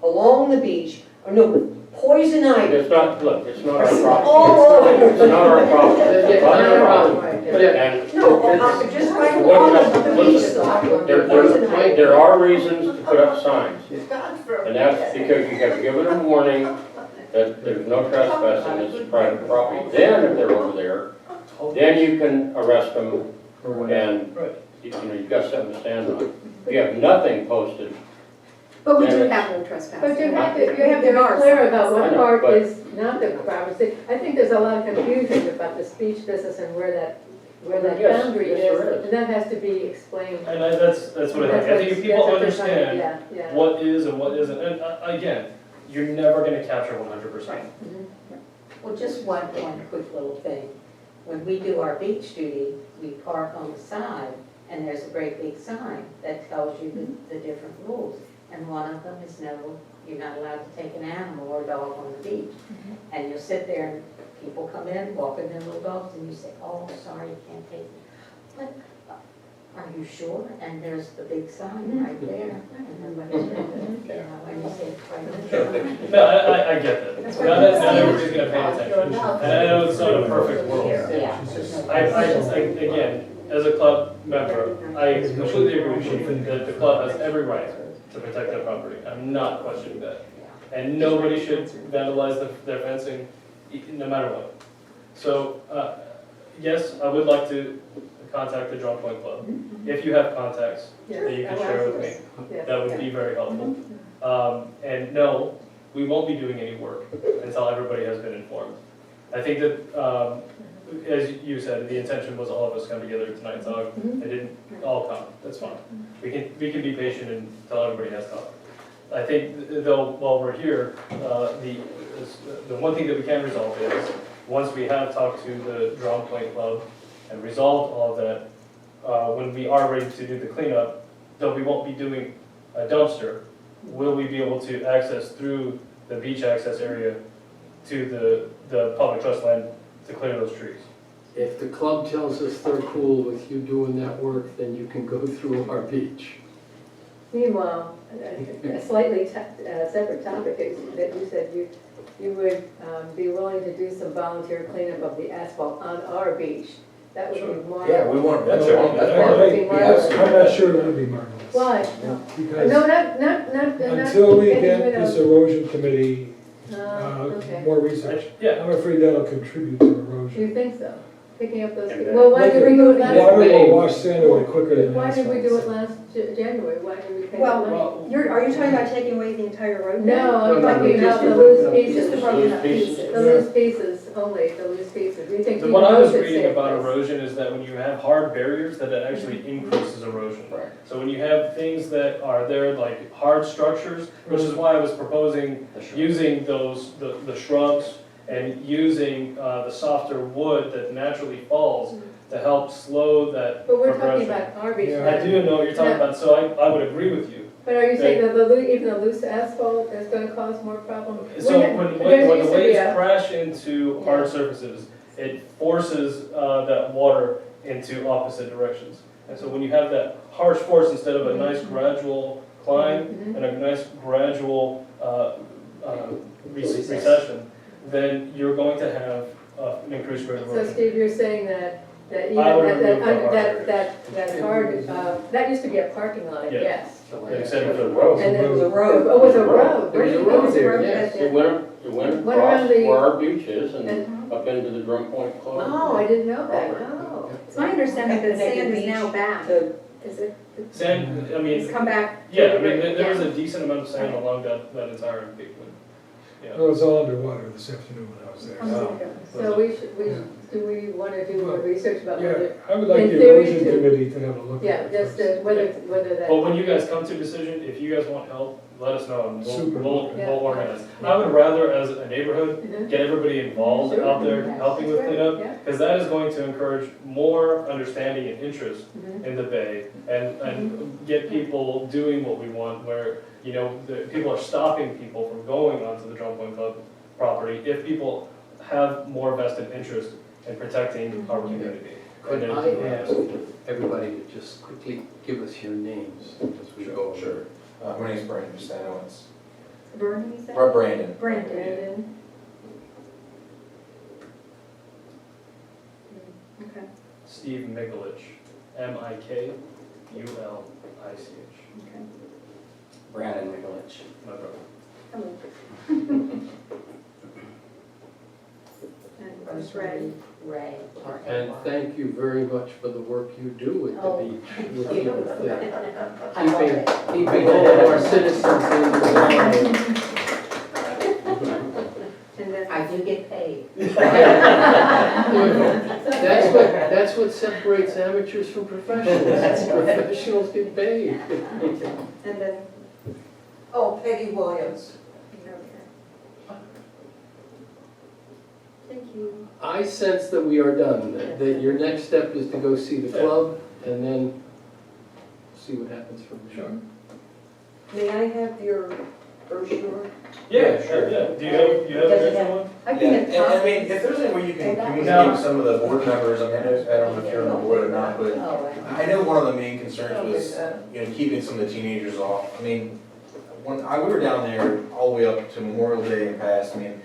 along the beach, or no, poison ivy. It's not, look, it's not our All problem. over. It's not our problem. It's not our problem. But yeah, And No, I'm just right What- along the beach listen, side. there, there are reasons to put up signs. And that's because you have given them warning that there's no trespassing, this is private property. Then if they're over there, then you can arrest them or whatever. and, Right. you know, you've got something to stand on. If you have nothing posted, But we do Yeah. have no trespassing. But you have to be There are clear signs. about I what know, part but- is not the privacy. I think there's a lot of confusion about the speech business and where that Yes, boundary yes, is, there is. and that has to be explained. And that's what I think. I think if people That's what they're trying to- understand yeah, yeah. what is and what isn't, and again, you're never gonna capture 100%. Well, just one quick little thing. When we do our beach duty, we park on the side, and there's a great big sign that tells you the different rules. And one of them is no, you're not allowed to take an animal or a dog on the beach. And you'll sit there and people come in, walking their little dogs, and you say, oh, sorry, you can't take it. But are you sure? And there's the big sign right there. And nobody's read it, you know, and you say, it's right there. No, I get that. That's Not why not everybody's gonna pay attention. And I know it's not a perfect world. Yeah. Again, as a club member, I completely agree with you that the club has every right to protect their property. I'm not questioning that. And nobody should vandalize their fencing, no matter what. So, yes, I would like to contact the Drum Point Club. If you have contacts that you can share with me, Yes. that would be very helpful. And no, we won't be doing any work until everybody has been informed. I think that, as you said, the intention was all of us come together tonight, so it didn't all come, that's fine. We can be patient until everybody has come. I think though, while we're here, the one thing that we can resolve is, once we have talked to the Drum Point Club and resolved all of that, when we are ready to do the cleanup, though we won't be doing a dumpster, will we be able to access through the beach access area to the public trust land to clear those trees? If the club tells us they're cool with you doing that work, then you can go through our beach. Meanwhile, a slightly separate topic is that you said you would be willing to do some volunteer cleanup of the asphalt on our beach. That would be marvelous. Yeah, we want, that's Sure. part of That would be it. marvelous. I'm not sure it would be marvelous. Why? Because No, not. until we getting get rid of- this erosion committee, Okay. more research, Yeah, I'm afraid that'll contribute to Do erosion. you think so? Picking up those, And then- well, why did we do it Water last? will wash sand away quicker than Why did we do asphalt. it last January? Why did we pick Well, up? well, are you talking about taking away the entire road? No, I'm No, talking no, about the just loose the- pieces. Just the broken up Loose pieces. The loose pieces, only the loose pieces. Do you think? what I was those should reading stay about in place? erosion is that when you have hard barriers, that it actually increases erosion. Right. So when you have things that are there, like hard structures, which is why I was proposing The shrub. using those, the shrubs and using the softer wood that naturally falls to help slow that But we're talking progression. about our beach. Yeah. I do know what you're talking about, so I would agree with you. But are you saying that even the loose asphalt is gonna cause more problems? So when There the used to be waves a- crash into Yeah. hard surfaces, it forces that water into opposite directions. And so when you have that harsh force instead of a nice gradual climb Mhm. and a nice gradual recession, then you're going to have an increased rate of So erosion. Steve, you're saying that even I would that remove the that hard, that used to be a parking lot, I Yeah. guess. Except for the road. And then It was a road. Oh, it was a road. There was a Where road was the there, road yes. back You there? went Went around across the- where our beach is and And- up into the Drum Point Club. Oh, I didn't know that, oh. It's my understanding that sand is now back. To- Is it? Sand, I mean, It's come back. yeah, I mean, there was Yeah. a decent amount of sand along that entire embankment. Yeah. It was all underwater this afternoon when I was there. So do we want to do more research about Yeah, whether, I would like in the theory erosion to- committee to have a look yeah, at it just first. whether that. But when you guys come to a decision, if you guys want help, let us know and Super. we'll organize. I would rather, as a neighborhood, Mhm. get everybody involved Sure. out there helping with Sure, cleanup, yeah. because that is going to encourage more understanding and interest Mhm. in the bay and get people doing what we want, where, you know, people are stopping people from going onto the Drum Point Club property if people have more vested interest in protecting our community. Could And I then- ask everybody to just quickly give us your names as we go? Sure. My name's Brandon Stanowitz. Vernon, you said? Brandon. Brandon. Brandon, Okay. Steve Mikulich, Mikulich. Okay. Brandon Mikulich. My brother. Hello. And Ms. Ray. Ray. And thank you very much for the work you do at the Oh. beach. Looking at the- I love it. Keeping all of our citizens in line. And then, I do get paid. That's what separates amateurs from professionals. Professionals get paid. and then, Oh, Peggy Williams. okay. Thank you. I sense that we are done, that your next step is to go see the club and then see what happens from there. Sure. May I have your brochure? Yeah, sure, yeah. Do you have an extra one? I Yeah, can and get I mean, copies. if there's any way you can No. communicate with some of the board members, I mean, I don't know if you're on the board or not, but Oh, I know one of the main concerns was, you know, keeping some of the teenagers off. I mean, when we were down there all the way up to Memorial Day and past, I mean,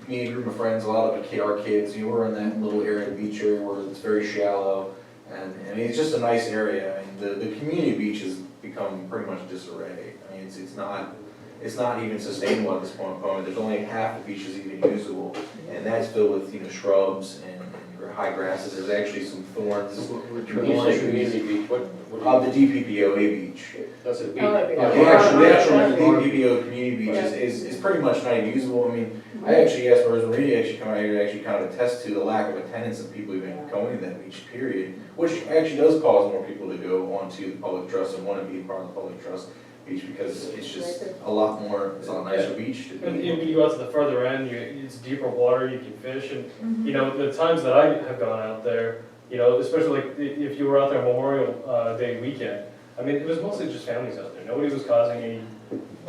me and a group of friends, a lot of our kids, you know, we're in that little area, the beach area where it's very shallow. And, I mean, it's just a nice area. I mean, the community beach has become pretty much disarray. I mean, it's not even sustainable at this point. There's only half the beach is even usable. And that's filled with, you know, shrubs and high grasses. There's actually some thorns. This is what we're When trying you to say do. community beach, what The DPPOA beach. That's a beach. Oh, it'd be- The actual Yeah. DPPO community beach is pretty much not even usable. I mean, I actually asked Rosemary to actually come out here to actually kind of attest to the lack of attendance of people even going to that beach, period. Which actually does cause more people to go onto the public trust and want to be part of the public trust beach because it's just it's a lot nicer beach to And be. when you go out to the further end, it's deeper water, you can fish, and, you know, the times that I have gone out there, you know, especially like if you were out there Memorial Day weekend, I mean, it was mostly just families out there. Nobody was causing any,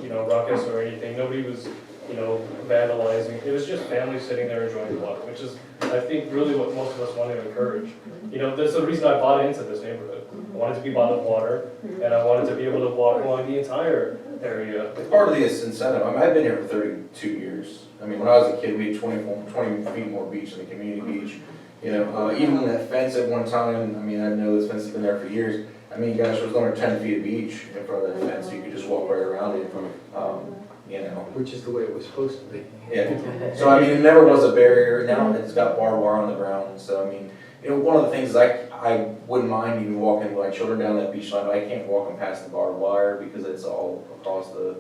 you know, ruckus or anything. Nobody was, you know, vandalizing. It was just families sitting there enjoying the water, which is, I think, really what most of us want to encourage. You know, that's the reason I bought into this neighborhood. I wanted to be by the water, and I wanted to be able to walk along the entire area. It's part of the incentive. I mean, I've been here for 32 years. I mean, when I was a kid, we had 20 feet more beach than the community beach. You know, even that fence at one time, I mean, I know this fence has been there for years. I mean, gosh, there was only 10 feet of beach in front of the fence, you could just walk right around it, you know. Which is the way it was supposed to be. Yeah, so I mean, it never was a barrier, now it's got barbed wire on the ground, so I mean, you know, one of the things is I wouldn't mind even walking my children down that beach line, but I can't walk them past the barbed wire because it's all across the,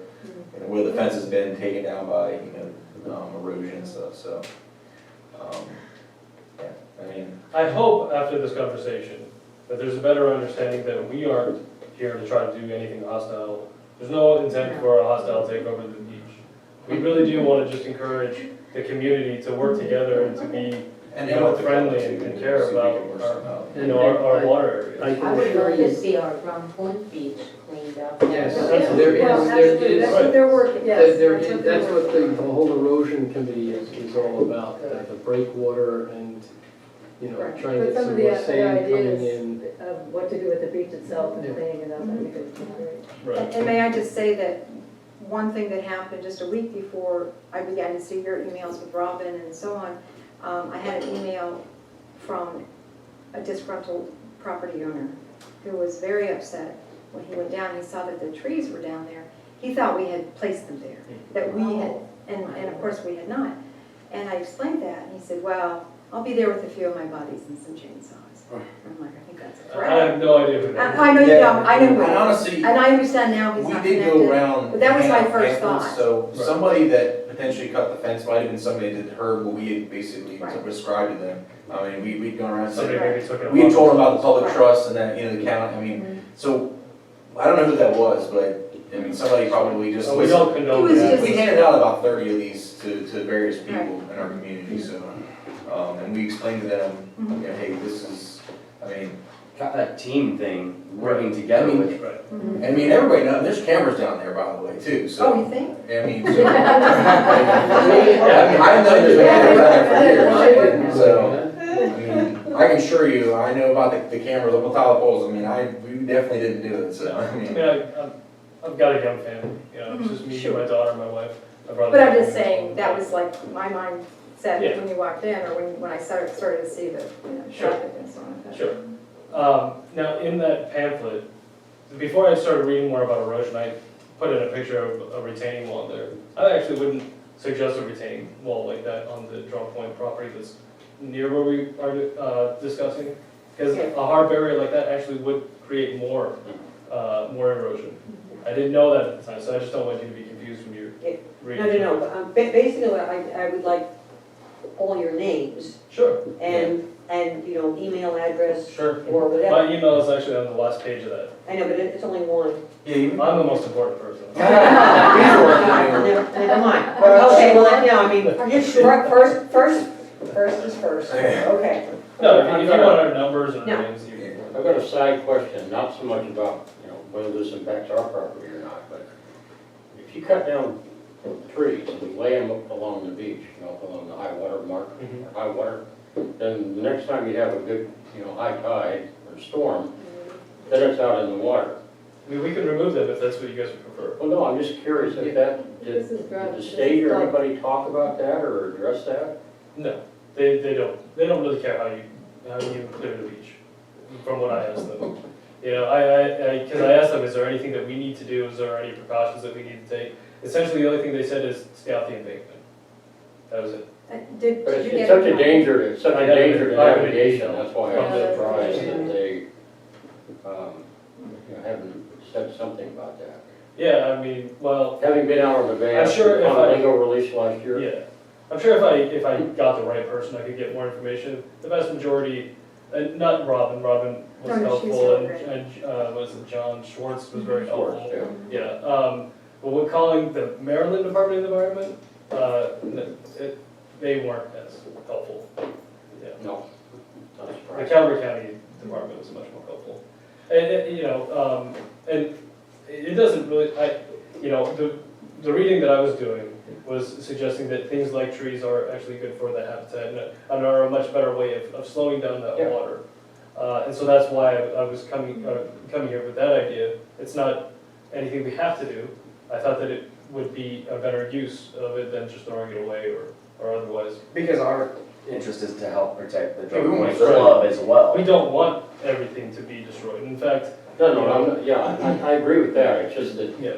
you know, where the fence has been taken down by, you know, erosion and stuff, so. Yeah, I mean, I hope after this conversation that there's a better understanding that we aren't here to try to do anything hostile. There's no intent for a hostile takeover of the beach. We really do want to just encourage the community to work together and to be, and you know, with the friendly crowd, and too, care so we about can work our- something out. you know, our water I areas. can I would assure love you. to see our Drum Point Beach cleaned up. Yes, Yeah. there is, Well, there absolutely, is. that's what they're working, yes. That's what the whole erosion committee is all about, the breakwater and, you know, Right. trying to But get some some of the more other sand coming ideas in. of what to do with the beach itself and Yeah. cleaning it up, I think it's great. Right. And may I just say that one thing that happened just a week before I began to see your emails with Robin and so on, I had an email from a disgruntled property owner who was very upset when he went down, he saw that the trees were down there. He thought we had placed them there, that we had, and of course we had not. And I explained that, and he said, well, I'll be there with a few of my buddies and some chainsaws. I'm like, I think that's a I threat. have no idea who that is. I know you don't, I know And who. honestly, And I understand now he's we not did connected. go around. but that was my handing out first pamphlets, thought. So Right. somebody that potentially cut the fence might have been somebody that heard what we had basically Right. prescribed to them. I mean, we'd gone around Somebody saying, maybe took it. we had told them about the public Right. trust and that, you know, the county, I mean, so, I don't know who that was, but, I mean, somebody probably just. Oh, we don't condone He was that. just- We handed out about 30 of these to various people in our community, so, and we explained to them, you know, hey, this is, I mean, Got that team thing, working together I mean, with. Right. Mhm. I mean, everybody knows, there's cameras down there, by the way, too, so. Oh, you think? I mean, so. I've known there's been cameras down there for years, so, I mean, I can assure you, I know about the cameras up on top of the poles, I mean, we definitely didn't do it, so, I I mean. mean, I've got a young family, you know, it's just me, Sure. my daughter, my wife, my brother. But I'm just saying, that was like my mind set Yeah. when you walked in, or when I started to see the, Sure. traffic and so on. Sure. Now, in that pamphlet, before I started reading more about erosion, I put in a picture of a retaining wall there. I actually wouldn't suggest a retaining wall like that on the Drum Point property that's near where we are discussing. Because Yeah. a hard barrier like that actually would create more erosion. I didn't know that at the time, so I just don't want you to be confused when you're Yeah. reading. No, basically, I would like all your names Sure. and, you know, email address Sure. or whatever. My email is actually on the last page of that. I know, but it's only one. Yeah, you. I'm the most important person. Never mind. Okay, well, then, I mean, first is first, Yeah. okay. No, if you want our numbers and No. names, you can. I've got a side question, not so much about, you know, whether this impacts our property or not, but if you cut down trees and you lay them up along the beach, you know, along the high water mark, Mhm. or high water, then the next time you have a good, you know, high tide or storm, then it's out in the water. I mean, we can remove them if that's what you guys would prefer. Well, no, I'm just curious, if did This is drought. the This is state or drought. anybody talk about that or address that? No, they don't really care how you clear the beach, from what I asked them. You know, because I asked them, is there anything that we need to do, is there any precautions that we need to take? Essentially, the only thing they said is stay off the embankment. That was it. Did But you it's get? such a danger, it's such I a haven't- danger to I haven't- navigation, that's why I'm Yeah. surprised that they, you know, haven't said something about that. Yeah, I mean, well, Having been out on the bay I'm sure if on I- a lingo release last year. yeah. I'm sure if I got the right person, I could get more information. The vast majority, and not Robin was No, she's helpful, so great. and was it John Schwartz was very Schwartz, helpful. yeah. Yeah, but when calling the Maryland Department of the Environment, they weren't as helpful. Yeah. No, not The surprised. Calvert County Department was much more helpful. And, you know, and it doesn't really, you know, the reading that I was doing was suggesting that things like trees are actually good for the habitat and are a much better way of slowing down that Yeah. water. And so that's why I was coming here with that idea. It's not anything we have to do. I thought that it would be a better use of it than just throwing it away or otherwise. Because our interest is to help protect the Yeah, we Drum wanna Point destroy it. Club as well. We don't want everything to be destroyed. In fact, I agree with that, it's just that Yeah,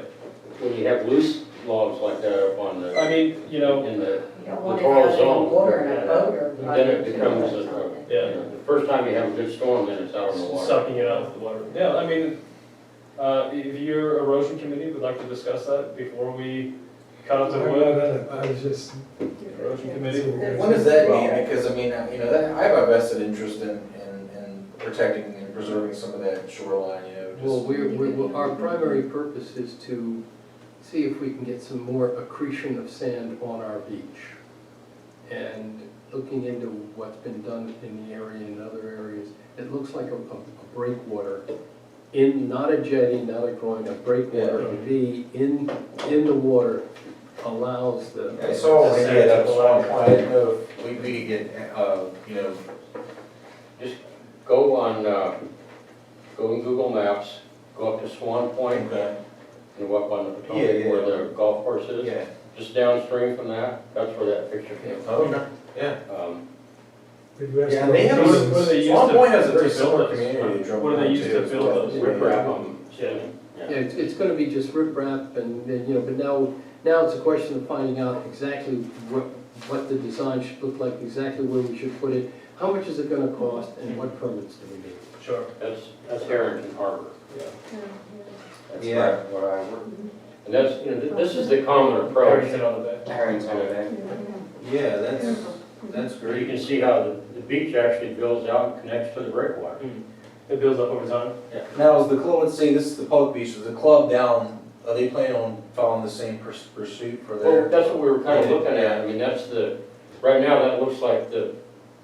when you have loose logs like that up on the, I mean, you know, in the, You don't want to Littoral have any zone. water in a boat or. then it becomes, or a- something. Yeah. the first time you have a good storm, then it's out in the water. sucking it out of the water. Yeah, I mean, if your erosion committee would like to discuss that before we cut up the wood, I was just. erosion committee. When does that mean? Because I mean, you know, that, I have a vested interest in protecting and preserving some of that shoreline, you know, just. Well, our primary purpose is to see if we can get some more accretion of sand on our beach. And looking into what's been done in the area and other areas, it looks like a breakwater in, not a jetty, not a groin, a breakwater, a V in the water allows the. I saw when they had that Sand. Swan Point, I didn't know if we could get, you know, Just go on, go in Google Maps, go up to Swan Point, okay, and go up on the Yeah, Potomac yeah. where the golf course is. yeah, Just downstream from that, that's where that picture came from. okay, yeah. Did you ask Yeah, about they have, those? What do they use Swan to- Point has a to very build similar those? community to Drum What do they Point use too, to as build well. those? Rip wrap, I'm Yeah. assuming, Yeah, yeah. it's gonna be just riprap and, you know, but now it's a question of finding out exactly what the design should look like, exactly where we should put it, how much is it gonna cost, and what permits do we need? Sure. That's Harrington Harbor. That's Yeah. right where I work. And that's, you know, this is the common approach. Harrington on the bay. Harrington on the bay. Yeah, that's Where you great. can see how the beach actually builds out and connects to the breakwater. It builds up over time. Now, is the club, let's say this is the public beach, is the club down, are they planning on following the same pursuit for Well, their? that's what we were kind of Yeah. looking at, I mean, that's the, right now, that looks like the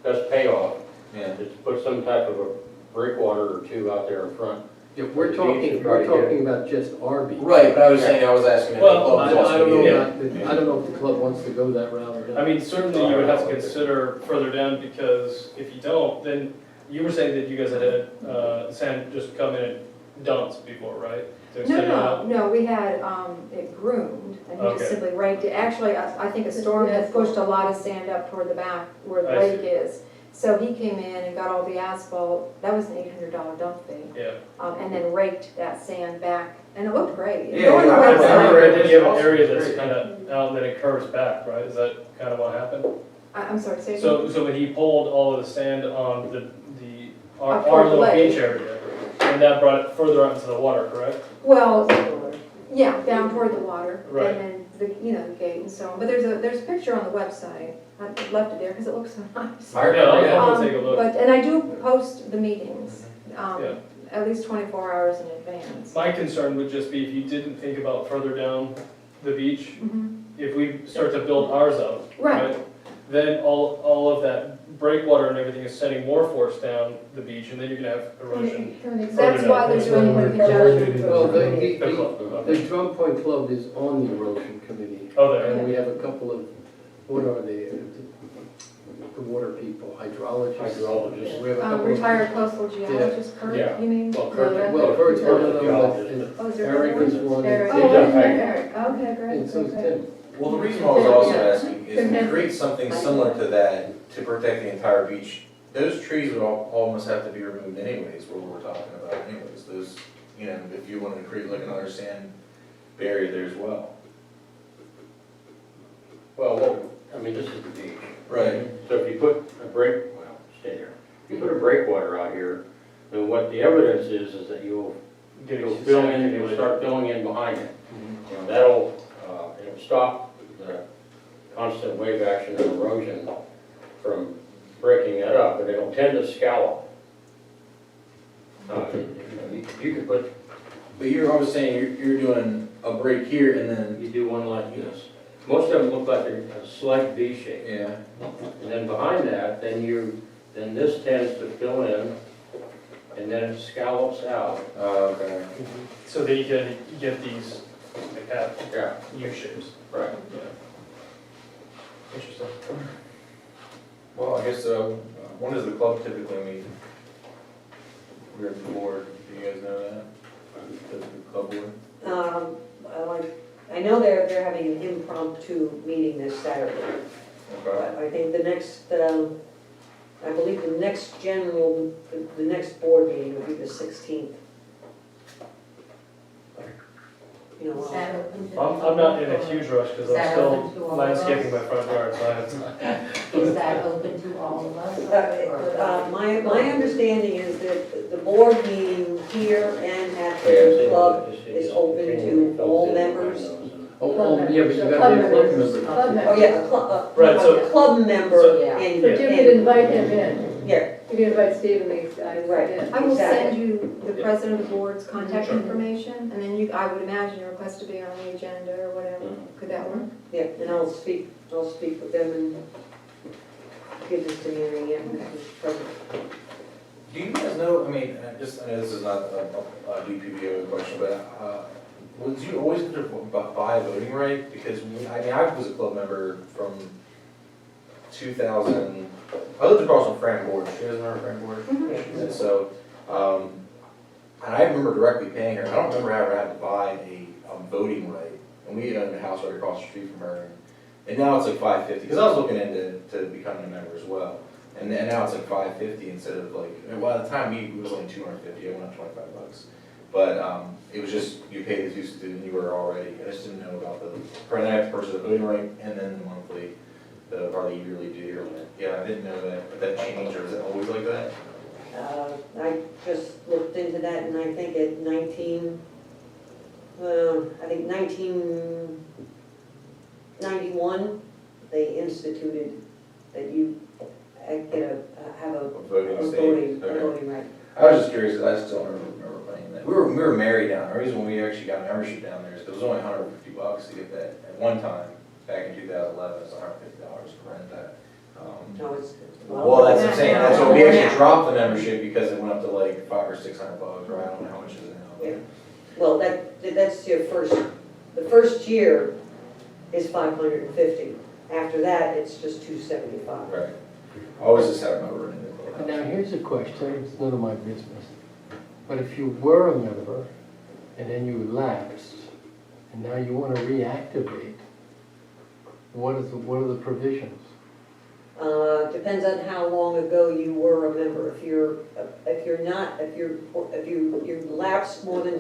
best payoff, Yeah, is to put some type of a breakwater or two out there in front. Yeah, The we're beach talking, is we're right here. talking about just our beach. right, but I was saying, I was asking if the Well, club was also. I don't know, Yeah. I don't know if the club wants to go that route or not. I mean, certainly you would have to consider further down, because if you don't, then you were saying that you guys had sand just come in and dumped before, right? To extend it out? No, we had it groomed, and he Okay. just simply raked it. Actually, I think a storm had pushed a lot of sand up toward the back where the I see. lake is. So he came in and got all the asphalt, that was an $800 dump fee, Yeah. and then raked that sand back, and it looked great. Yeah, Go on the yeah, I remember website. it. Then you have an It's area awesome. that's Great. kind of out and then it curves back, right? Is that kind of what happened? I'm sorry, say again? So when he pulled all of the sand on our Up toward the little lake. beach area, and that brought it further out into the water, correct? Well, yeah, down toward the water, Right. and then the gate and so on. But there's a picture on the website. I left it there because it looks so nice. Yeah, I'll take a look. But, and I do post the meetings, Yeah. at least 24 hours in advance. My concern would just be if you didn't think about further down the beach, Mhm. if we start to build ours up, Right, right? Then all of that breakwater and everything is sending more force down the beach, and then you're gonna have erosion. that's why they're doing it in conjunction. Well, The club, the okay. Drum Point Club is on the erosion committee. Oh, there. And we have a couple of, what are they, the water people, hydrologists? Hydrologists. We have a couple of. Retired coastal geologist, Kurt, Yeah. you mean? Well, Kurt- Well, Kurt's one of them, Geologist. Oh, is there Eric another is one? one. Eric. He's Oh, a Eric, hydro- Eric. Okay, great. And so's okay. Tim. Well, the reason I was also Yeah. asking is to create something similar to that to protect the entire beach. Those trees would almost have to be removed anyways, what we're talking about anyways. Those, you know, if you wanted to create like another sand barrier there as well. Well, I mean, this is the beach. Right. So if you put a stay there. If you put a breakwater out here, then what the evidence is that you'll fill in, you'll start filling in behind it. You know, that'll stop the constant wave action and erosion from breaking that up, but it'll tend to scallop. You could put, But I was saying, you're doing a break here and then, you do one like this. Most of them look like a slight V shape. yeah. And then behind that, then this tends to fill in, and then it scallops out. Okay. So that you can get these, like that, Yeah, U shapes. right. Yeah. Interesting. Well, I guess, when does the club typically meet? We're at the board, do you guys know that? Does the club board? I know they're having an impromptu meeting this Saturday, Okay. but I think the next, I believe the next board meeting will be the 16th. you know. Is that open to? I'm not in a huge rush because Is I'm that still open to all of us? landscaping my front yard, so I have time. Is that open to all of us? My understanding is that the board meeting here and at the club is open to all members. Oh, yeah, but you gotta be a club member. Club member. Oh, yeah, a club, Right, so- a club member So, yeah. and. But you could invite him in, Yeah, you could invite Steve and these guys Right. in. I will send Exactly. you the president of the board's contact Sure. information, and then you, I would imagine your request to be on the agenda or whatever. Could that work? yeah, and I'll speak with them and give this to Mary Ann, who's president. Do you guys know, I mean, I know this is not a DPW question, but, would you always have to buy a voting right? Because, I was a club member from 2000, I lived across from Fran Borge, you guys remember Fran Borge? And so, and I remember directly paying her, I don't remember ever having to buy a voting right, and we owned a house right across the street from her. And now it's like $5.50, because I was looking into becoming a member as well. And now it's like $5.50 instead of like, well, at the time, it was only $250, I went up $25. But it was just, you paid the dues and you were already, I just didn't know about the, I have to purchase a voting right, and then the monthly, probably yearly due. Yeah, I didn't know that changed, or is it always like that? I just looked into that and I think at 1991, they instituted that you have a Voting voting, state, okay. voting right. I was just curious, 'cause I just don't remember playing that. We were married down there. The reason we actually got membership down there is because it was only $150 to get that at one time, back in 2011, it's $150 to rent that. No, it's. Well, that's what I'm saying, that's what we actually dropped the membership because it went up to like $500 or $600, right? I don't know how much it is now. Yeah. Well, that's your the first year is 550. After that, it's just 275. Right. I always just had a member in the club. Now, here's a question, it's none of my business. But if you were a member, and then you lapsed, and now you want to reactivate, what are the provisions? Depends on how long ago you were a member. If you lapsed more than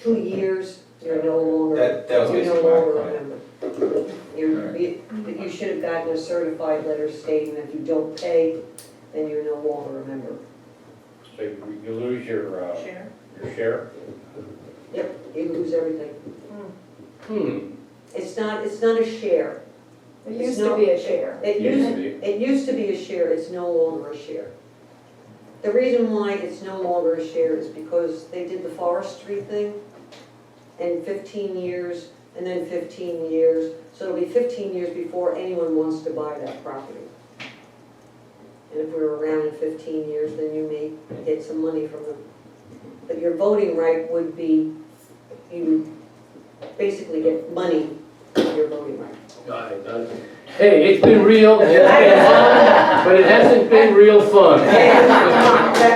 2 years, you're no longer, That was you're no basically longer my a point. member. You should have gotten a certified letter stating that if you don't pay, then you're no longer a member. So you lose your Share. share? Yep, you lose everything. Hmm. It's not a share. It used to be a share. It used to be a share, it's no longer a share. The reason why it's no longer a share is because they did the forestry thing, and 15 years, and then 15 years, so it'll be 15 years before anyone wants to buy that property. And if we're around in 15 years, then you may get some money from them. But your voting right would be, you basically get money for your voting right. Got it. Hey, it's been real, but it hasn't been real fun.